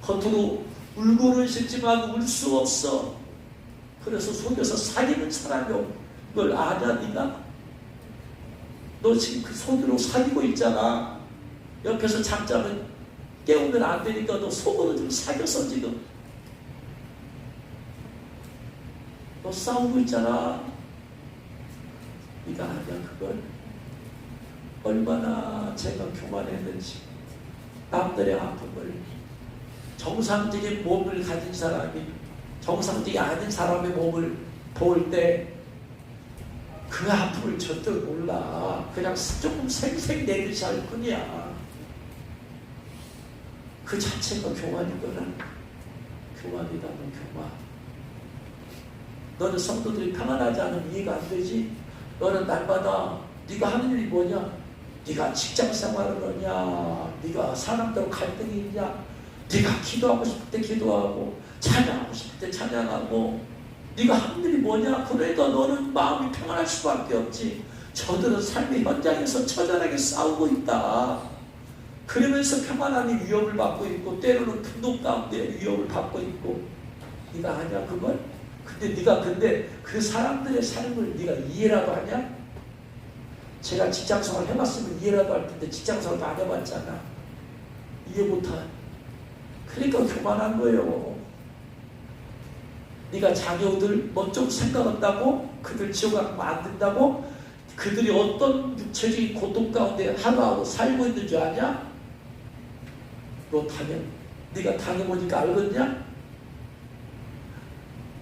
겉으로 울고는 싶지만 울 수 없어. 그래서 속여서 사귀는 사람이 없는 걸 아냐 네가? 너 지금 그 속으로 사귀고 있잖아. 옆에서 잠자면 깨우면 안 되니까 너 속으로 좀 사귀었어 지금. 너 싸우고 있잖아. 네가 아냐 그걸? 얼마나 제가 교만했는지. 남들의 아픔을 정상적인 몸을 가진 사람이 정상적이 아닌 사람의 몸을 볼 때 그 아픔을 절대로 몰라. 그냥 조금 생색내듯이 할 뿐이야. 그 자체가 교만이거든. 교만이다. 너 교만. 너는 성도들이 평안하지 않으면 이해가 안 되지. 너는 날마다 네가 하는 일이 뭐냐? 네가 직장생활을 하냐? 네가 사람들하고 갈등이 있냐? 네가 기도하고 싶을 때 기도하고 찬양하고 싶을 때 찬양하고 네가 하는 일이 뭐냐? 그러니까 너는 마음이 평안할 수밖에 없지. 저들은 삶의 현장에서 처절하게 싸우고 있다. 그러면서 평안함이 위협을 받고 있고 때로는 분노 가운데 위협을 받고 있고. 네가 아냐 그걸? 근데 그 사람들의 삶을 네가 이해라도 하냐? 제가 직장생활 해봤으면 이해라도 할 텐데 직장생활도 안 해봤잖아. 이해 못한. 그러니까 교만한 거예요. 네가 자녀들 뭐 좀 생각한다고 그들 지옥 가면 안 된다고 그들이 어떤 육체적인 고통 가운데 하루하루 살고 있는 줄 아냐? 너 네가 당해보니까 알겠냐?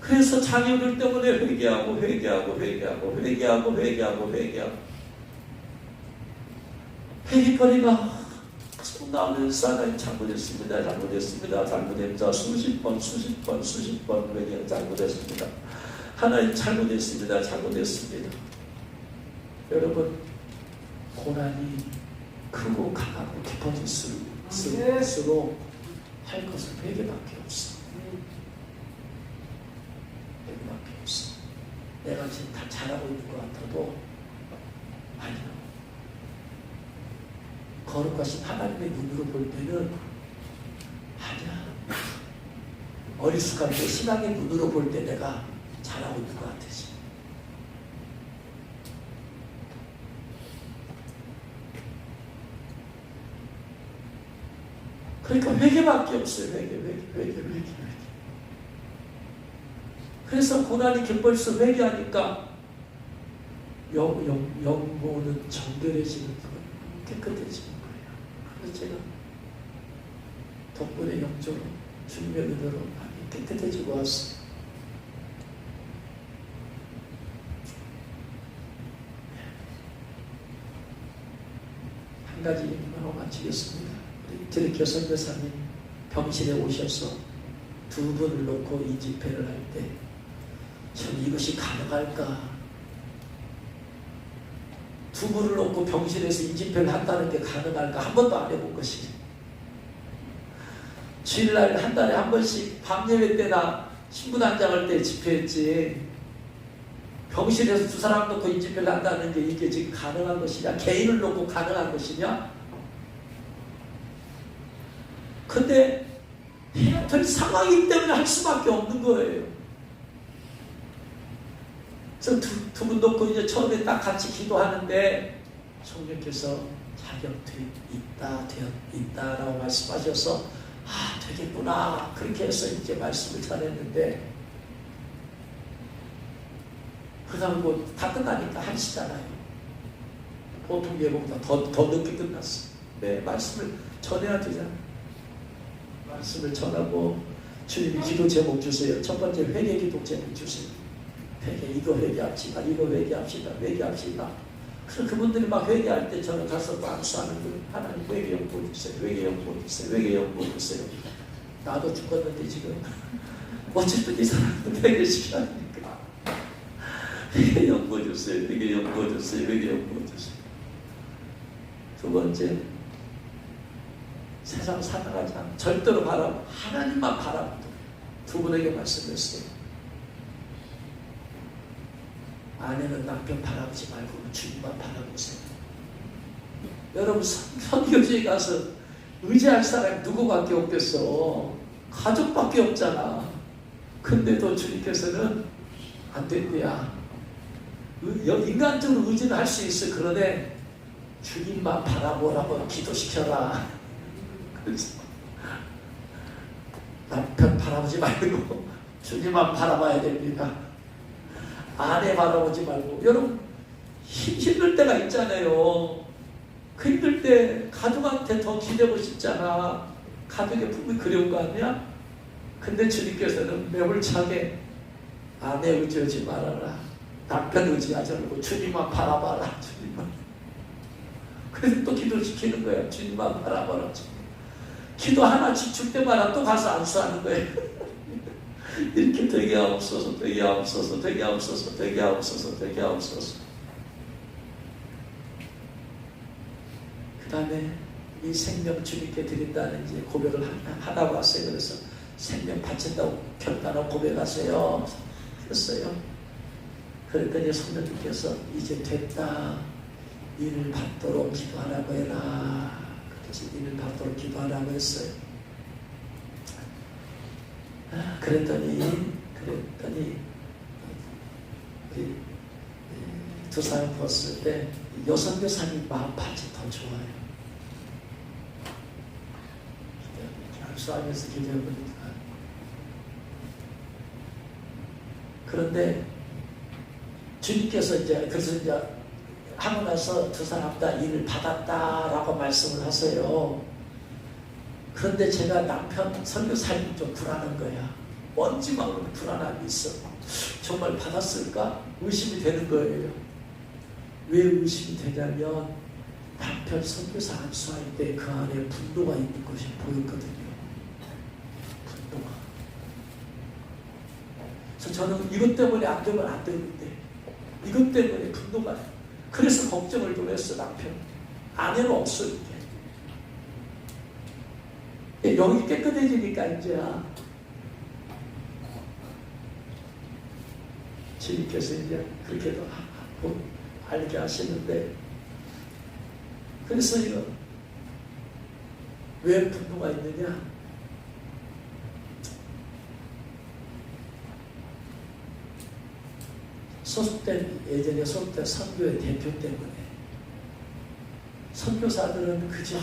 그래서 자녀들 때문에 회개하고 회개거리가 계속 나오면서 하나님 잘못했습니다. 잘못했다. 수십 번 회개 잘못했습니다. 하나님 잘못했습니다. 여러분 고난이 크고 강하고 깊어질수록 할 것은 회개밖에 없어. 회개밖에 없어. 내가 지금 다 잘하고 있는 것 같아도 아니야. 거룩하신 하나님의 눈으로 볼 때는 아니야. 어리숙한 때 신앙의 눈으로 볼 때 내가 잘하고 있는 것 같아지. 그러니까 회개밖에 없어요. 회개. 그래서 고난이 갯벌에서 회개하니까 영혼은 정결해지는 거예요. 깨끗해지는 거예요. 그래서 제가 덕분에 영적으로 주님의 은혜로 많이 깨끗해지고 왔어요. 한 가지 얘기만 마치겠습니다. 이태리 선교사님 병실에 오셔서 두 분을 놓고 이 집회를 할 때 참 이것이 가능할까? 두 분을 놓고 병실에서 이 집회를 한다는 게 가능할까? 한 번도 안 해본 것이. 주일날 한 달에 한 번씩 밤예배 때나 신부단장할 때 집회했지. 병실에서 두 사람 놓고 이 집회를 한다는 게 이게 지금 가능한 것이냐? 개인을 놓고 가능한 것이냐? 근데 해야 될 상황이기 때문에 할 수밖에 없는 거예요. 그래서 두 분 놓고 이제 처음에 딱 같이 기도하는데 성령께서 자격돼 있다라고 말씀하셔서 아 되겠구나 그렇게 해서 이제 말씀을 전했는데 그 다음 뭐 다 끝나니까 하시잖아요. 보통 예보보다 더 늦게 끝났어. 네, 말씀을 전해야 되잖아요. 말씀을 전하고 주님 기도 제목 주세요. 첫 번째 회개 기도 제목 주세요. 이거 회개합시다. 그래서 그분들이 막 회개할 때 저는 가서 안수하는 거예요. 하나님 회개 연보 주세요. 나도 죽었는데 지금 어쨌든 이 사람도 회개시켜야 하니까 회개 연보 주세요. 두 번째 세상 살아가지 않아. 절대로 하나님만 바라보고 두 분에게 말씀했어요. 아내는 남편 바라보지 말고 주님만 바라보세요. 여러분, 선교지에 가서 의지할 사람이 누구밖에 없겠어. 가족밖에 없잖아. 근데도 주님께서는 안 된대야. 인간적으로 의지는 할 수 있어. 그러네 주님만 바라보라고 기도시켜라. 그래서 남편 바라보지 말고 주님만 바라봐야 됩니다. 아내 바라보지 말고. 여러분, 힘들 때가 있잖아요. 그 힘들 때 가족한테 더 기대고 싶잖아. 가족의 품이 그리운 거 아니야? 근데 주님께서는 매몰차게 아내 의지하지 말아라. 남편 의지하지 말고 주님만 바라봐라. 주님만. 그래서 또 기도시키는 거야. 주님만 바라봐라. 기도 하나 지출 때마다 또 가서 안수하는 거예요. 이렇게 되게 하옵소서, 되게 하옵소서, 되게 하옵소서, 되게 하옵소서, 되게 하옵소서. 그 다음에 이 생명 주님께 드린다는 이제 고백을 하다고 왔어요. 그래서 생명 바친다고 결단하고 고백하세요. 했어요. 그랬더니 성령님께서 이제 됐다. 일을 받도록 기도하라고 해라. 그래서 일을 받도록 기도하라고 했어요. 그랬더니 두 사람 봤을 때 여선교사님 마음 반지 더 좋아요. 암수하면서 기도해보니까. 그런데 주님께서 그래서 하고 나서 두 사람 다 일을 받았다라고 말씀을 하세요. 그런데 제가 남편 선교사님이 좀 불안한 거야. 뭔지 모르는 불안함이 있어. 정말 받았을까? 의심이 되는 거예요. 왜 의심이 되냐면 남편 선교사 안수할 때 그 안에 분노가 있는 것이 보였거든요. 분노가. 그래서 저는 이것 때문에 안 되면 안 되는데 이것 때문에 분노가. 그래서 걱정을 좀 했어. 남편. 아내는 없어 이게. 여기 깨끗해지니까 이제 주님께서 이제 그렇게도 알게 하시는데, 그래서 이거 왜 분노가 있느냐? 예전에 소속된 선교의 대표 때문에. 선교사들은 그저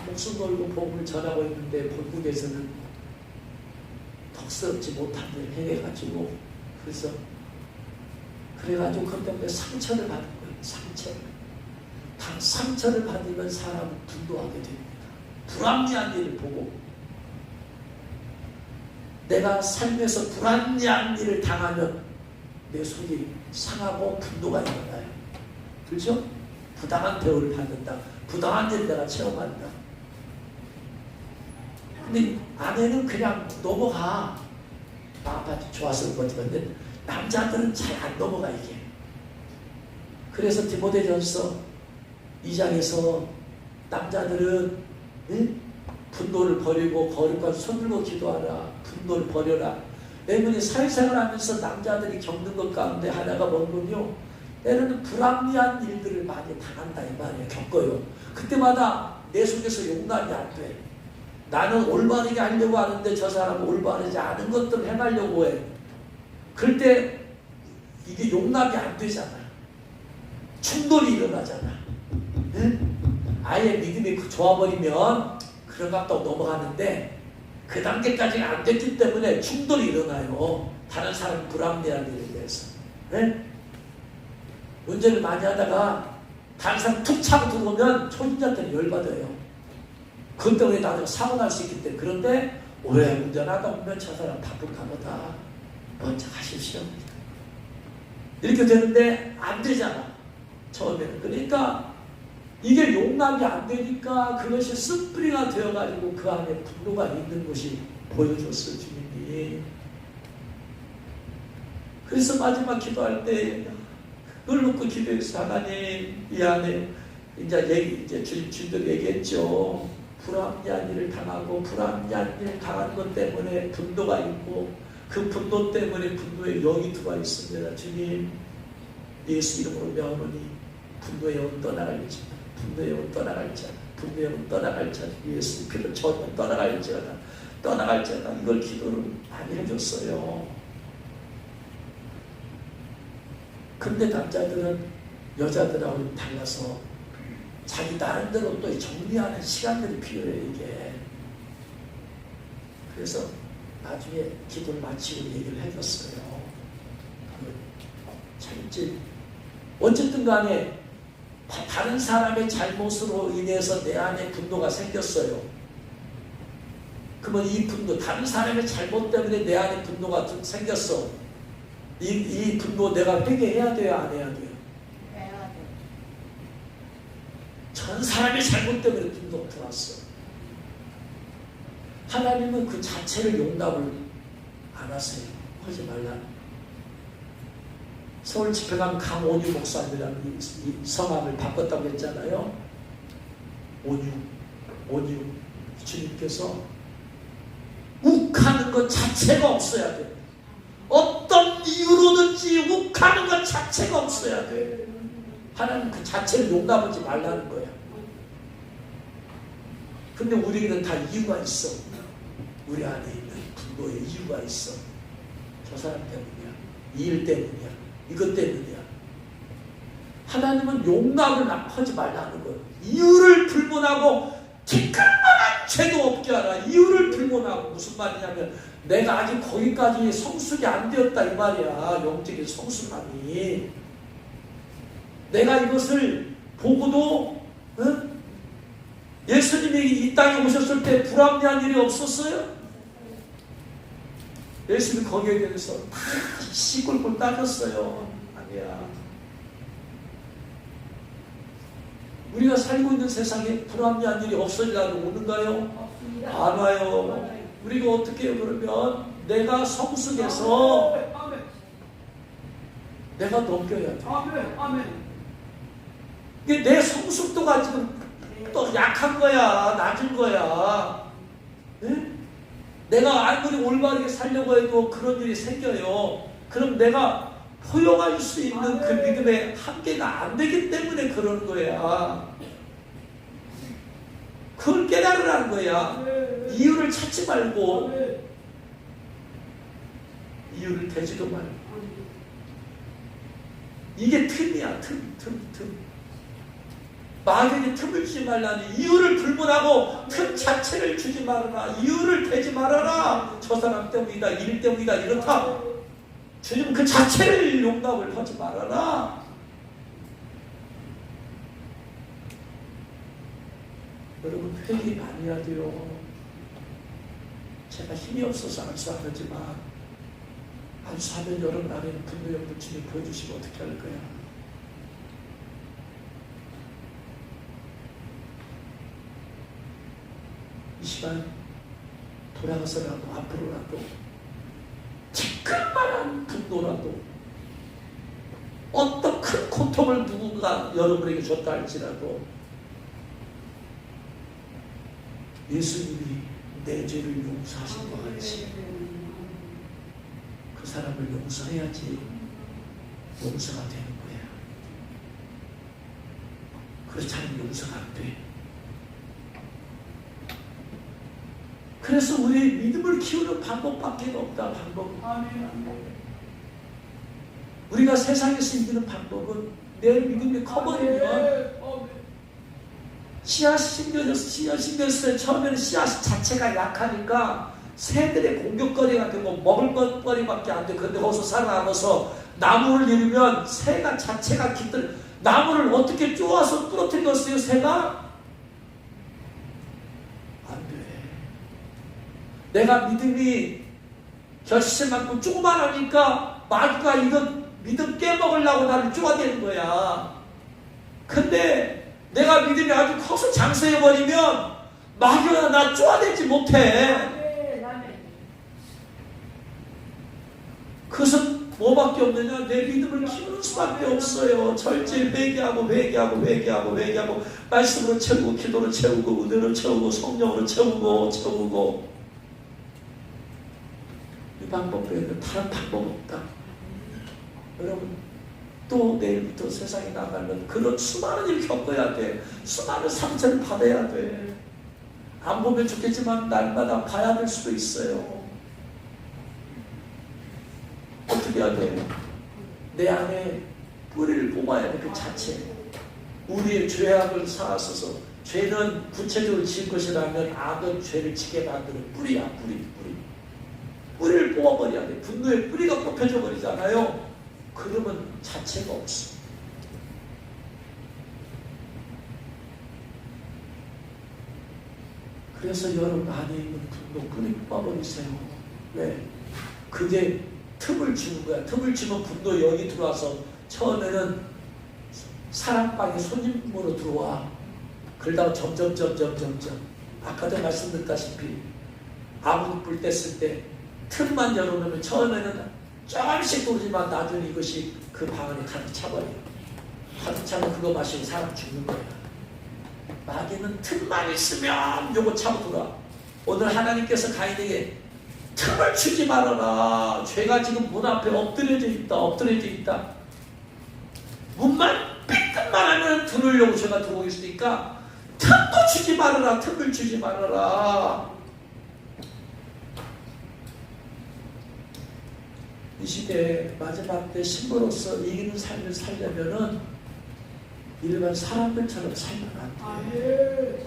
목숨 걸고 복음을 전하고 있는데 본국에서는 덕스럽지 못한 일을 행해가지고, 그래가지고 그것 때문에 상처를 받은 거예요. 상처를 받으면 사람은 분노하게 됩니다. 불합리한 일을 보고, 내가 삶에서 불합리한 일을 당하면 내 속이 상하고 분노가 일어나요. 그렇죠? 부당한 대우를 받는다. 부당한 일을 내가 체험한다. 근데 아내는 그냥 넘어가. 아빠한테 좋아서 그렇지. 근데 남자들은 잘 안 넘어가 이게. 그래서 디모데전서 2장에서 남자들은 분노를 버리고 거룩한 손 들고 기도하라. 분노를 버려라. 때문에 사회생활하면서 남자들이 겪는 것 가운데 하나가 뭐군요. 때로는 불합리한 일들을 많이 당한다 이 말이에요. 겪어요. 그때마다 내 속에서 용납이 안 돼. 나는 올바르게 하려고 하는데 저 사람은 올바르지 않은 것들을 행하려고 해. 그럴 때 이게 용납이 안 되잖아. 충돌이 일어나잖아. 응? 아예 믿음이 좋아버리면 그런 것 같다고 넘어가는데 그 단계까지는 안 됐기 때문에 충돌이 일어나요. 다른 사람 불합리한 일에 대해서. 네? 운전을 많이 하다가 다른 사람 툭 차고 들어오면 초진자한테는 열받아요. 그것 때문에 나중에 사고 날 수 있기 때문에. 그런데 오래 운전하다 보면 저 사람 바쁜가 보다. 먼저 가십시오. 이렇게 되는데 안 되잖아. 처음에는. 그러니까 이게 용납이 안 되니까 그것이 쓴뿌리가 되어가지고 그 안에 분노가 있는 것이 보여줬어, 주님이. 그래서 마지막 기도할 때 그걸 놓고 기도했어. 하나님, 이 안에 이제 주님도 얘기했죠. 불합리한 일을 당하고 불합리한 일을 당한 것 때문에 분노가 있고 그 분노 때문에 분노의 영이 들어와 있습니다. 주님, 예수 이름으로 명하노니 분노의 영 떠나갈지어다. 분노의 영 떠나갈지어다. 분노의 영 떠나갈지어다. 예수 피로 전면 떠나갈지어다. 떠나갈지어다. 이걸 기도를 많이 해줬어요. 근데 남자들은 여자들하고 달라서 자기 나름대로 또 정리하는 시간들이 필요해요, 이게. 그래서 나중에 기도를 마치고 얘기를 해줬어요. 참지. 어쨌든 간에 다른 사람의 잘못으로 인해서 내 안에 분노가 생겼어요. 그러면 이 분노, 다른 사람의 잘못 때문에 내 안에 분노가 생겼어. 이 분노 내가 회개해야 돼요, 안 해야 돼요? 해야 돼. 전 사람의 잘못 때문에 분노가 들어왔어. 하나님은 그 자체를 용납을 안 하세요. 하지 말라. 서울 집회 가면 강온유 목사님이라는 이 성함을 바꿨다고 했잖아요. 온유 주님께서 욱하는 것 자체가 없어야 돼. 어떤 이유로든지 욱하는 것 자체가 없어야 돼. 하나님 그 자체를 용납하지 말라는 거야. 근데 우리는 다 이유가 있어. 우리 안에 있는 분노의 이유가 있어. 저 사람 때문이야. 이 일 때문이야. 이것 때문이야. 하나님은 용납을 하지 말라는 거예요. 이유를 불문하고 티끌만한 죄도 없게 하라. 이유를 불문하고. 무슨 말이냐면 내가 아직 거기까지 성숙이 안 되었다 이 말이야. 영적인 성숙함이. 내가 이것을 보고도 예수님이 이 땅에 오셨을 때 불합리한 일이 없었어요? 예수님이 거기에 대해서 다 시골골 따졌어요. 아니야. 우리가 살고 있는 세상에 불합리한 일이 없어지라고 오는가요? 안 와요. 우리가 어떻게 해요? 그러면 내가 성숙해서 내가 넘겨야 돼. 이게 내 성숙도가 지금 또 약한 거야. 낮은 거야. 네? 내가 아무리 올바르게 살려고 해도 그런 일이 생겨요. 그럼 내가 포용할 수 있는 그 믿음의 한계가 안 되기 때문에 그러는 거야. 그걸 깨달으라는 거야. 이유를 찾지 말고 이유를 대지도 말고. 이게 틈이야. 틈. 마귀에게 틈을 주지 말라니. 이유를 불문하고 틈 자체를 주지 말아라. 이유를 대지 말아라. 저 사람 때문이다. 일 때문이다. 이렇다. 주님 그 자체를 용납을 하지 말아라. 여러분 회개 많이 해야 돼요. 제가 힘이 없어서 안수하지만 안수하면 여러분 안에는 분노의 영도 주님 보여주시면 어떻게 할 거야. 이 시간 돌아가서라도 앞으로라도 지금만한 분노라도 어떤 큰 고통을 누군가 여러분에게 줬다 할지라도 예수님이 내 죄를 용서하신 것 같이 그 사람을 용서해야지 용서가 되는 거야. 그렇지 않으면 용서가 안 돼. 그래서 우리 믿음을 키우는 방법밖에 없다. 방법. 우리가 세상에서 이기는 방법은 내 믿음이 커버리면 씨앗이 심겨졌을 때 처음에는 씨앗 자체가 약하니까 새들의 공격거리가 되고 먹을 거리밖에 안 돼. 그런데 거기서 살아남아서 나무를 이루면 새가 자체가 깃들 나무를 어떻게 쪼아서 부러뜨렸어요? 새가? 안 돼. 내가 믿음이 결실만큼 조그만하니까 마귀가 이건 믿음 깨먹으려고 나를 쪼아대는 거야. 근데 내가 믿음이 아주 커서 장수해버리면 마귀가 나 쪼아대지 못해. 그래서 뭐밖에 없느냐? 내 믿음을 키우는 수밖에 없어요. 철저히 회개하고 말씀으로 채우고 기도로 채우고 은혜로 채우고 성령으로 채우고 이 방법 외에는 다른 방법 없다. 여러분 또 내일부터 세상에 나가면 그런 수많은 일을 겪어야 돼. 수많은 상처를 받아야 돼. 안 보면 좋겠지만 날마다 봐야 될 수도 있어요. 어떻게 해야 돼요? 내 안에 뿌리를 뽑아야 돼. 그 자체 우리의 죄악을 쌓았어서 죄는 구체적으로 지을 것이라면 악은 죄를 지게 만드는 뿌리야. 뿌리를 뽑아버려야 돼. 분노의 뿌리가 뽑혀져 버리잖아요. 그러면 자체가 없어. 그래서 여러분 안에 있는 분노 뿌리 뽑아버리세요. 왜? 그게 틈을 주는 거야. 틈을 주면 분노 여기 들어와서 처음에는 사랑방에 손님으로 들어와. 그러다가 점점 아까도 말씀드렸다시피 아무 불 뗐을 때 틈만 열어놓으면 처음에는 조금씩 돌지만 나중에 이것이 그 방 안에 가득 차버려. 가득 차면 그거 마시고 사람 죽는 거야. 마귀는 틈만 있으면 요거 차고 돌아. 오늘 하나님께서 가인에게 틈을 주지 말아라. 죄가 지금 문 앞에 엎드려져 있다. 문만 삐끗만 하면 들으려고 죄가 들어오고 있으니까 틈을 주지 말아라. 이 시대에 마지막 때 신부로서 이기는 삶을 살려면은 일반 사람들처럼 살면 안 돼.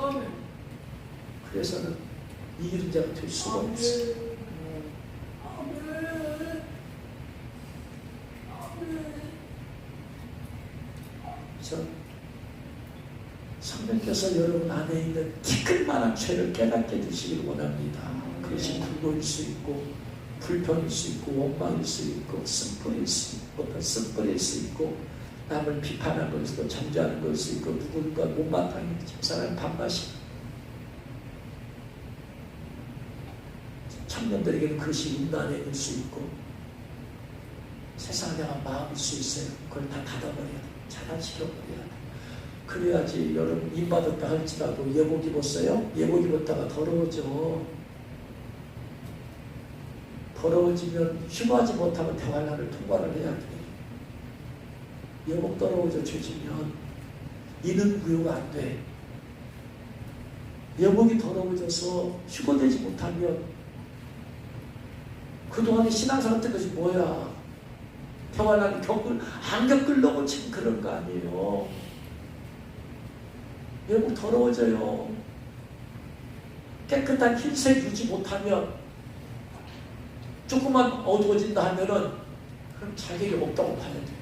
그래서는 이기는 자가 될 수가 없어. 성령께서 여러분 안에 있는 티끌만한 죄를 깨닫게 되시길 원합니다. 그것이 불고일 수 있고 불평일 수 있고 원망일 수 있고 쓴뿌리일 수 있고 남을 비판하는 것일 수도 정죄하는 것일 수 있고 누군가 못마땅히 집사람을 반마시 청년들에게는 그것이 음란일 수 있고 세상에 대한 마음일 수 있어요. 그걸 다 닫아버려야 돼. 차단시켜버려야 돼. 그래야지 여러분 임받았다 할지라도 예복 입었어요? 예복 입었다가 더러워지면 휴가하지 못하면 대환란을 통과를 해야 돼. 예복 더러워져 죄지면 이는 무효가 안 돼. 예복이 더러워져서 휴거되지 못하면 그동안의 신앙생활 했던 것이 뭐야? 대환란을 안 겪으려고 지금 그런 거 아니에요. 예복 더러워져요. 깨끗한 흰색 유지 못하면 조금만 어두워진다 하면은 그럼 자격이 없다고 봐야 돼.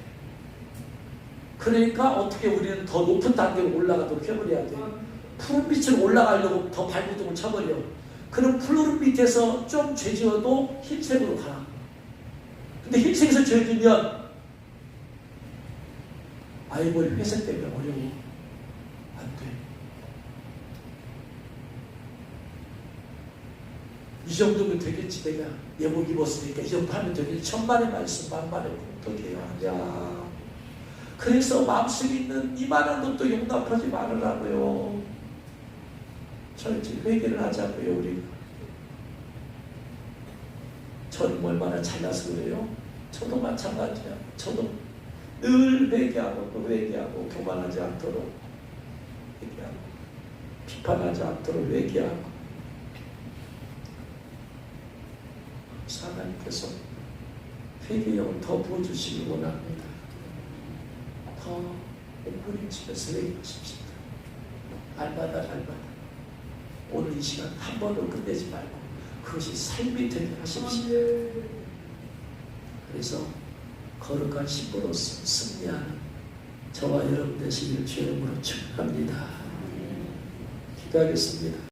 그러니까 어떻게 우리는 더 높은 단계로 올라가도록 해버려야 돼. 푸른 빛으로 올라가려고 더 발구동을 쳐버려. 그럼 푸른 빛에서 좀 죄지어도 흰색으로 가. 근데 흰색에서 죄지면 아이보리 회색 때문에 어려워. 안 돼. 이 정도면 되겠지. 내가 예복 입었으니까 이 정도 하면 되겠지. 천만의 말씀 만만의 공덕이에요. 야. 그래서 마음속에 있는 이만한 것도 용납하지 말으라고요. 철저히 회개를 하자고요. 우리가. 저는 얼마나 잘나서 그래요? 저도 마찬가지야. 저도 늘 회개하고 또 회개하고 교만하지 않도록 회개하고 비판하지 않도록 회개하고 하나님께서 회개력을 더 부어주시기 원합니다. 더 몸부림치면서 회개하십시오. 날마다 오늘 이 시간 한 번도 끝내지 말고 그것이 삶이 되게 하십시오. 그래서 거룩한 신부로서 승리하는 저와 여러분 되시기를 주의 이름으로 축복합니다. 기도하겠습니다.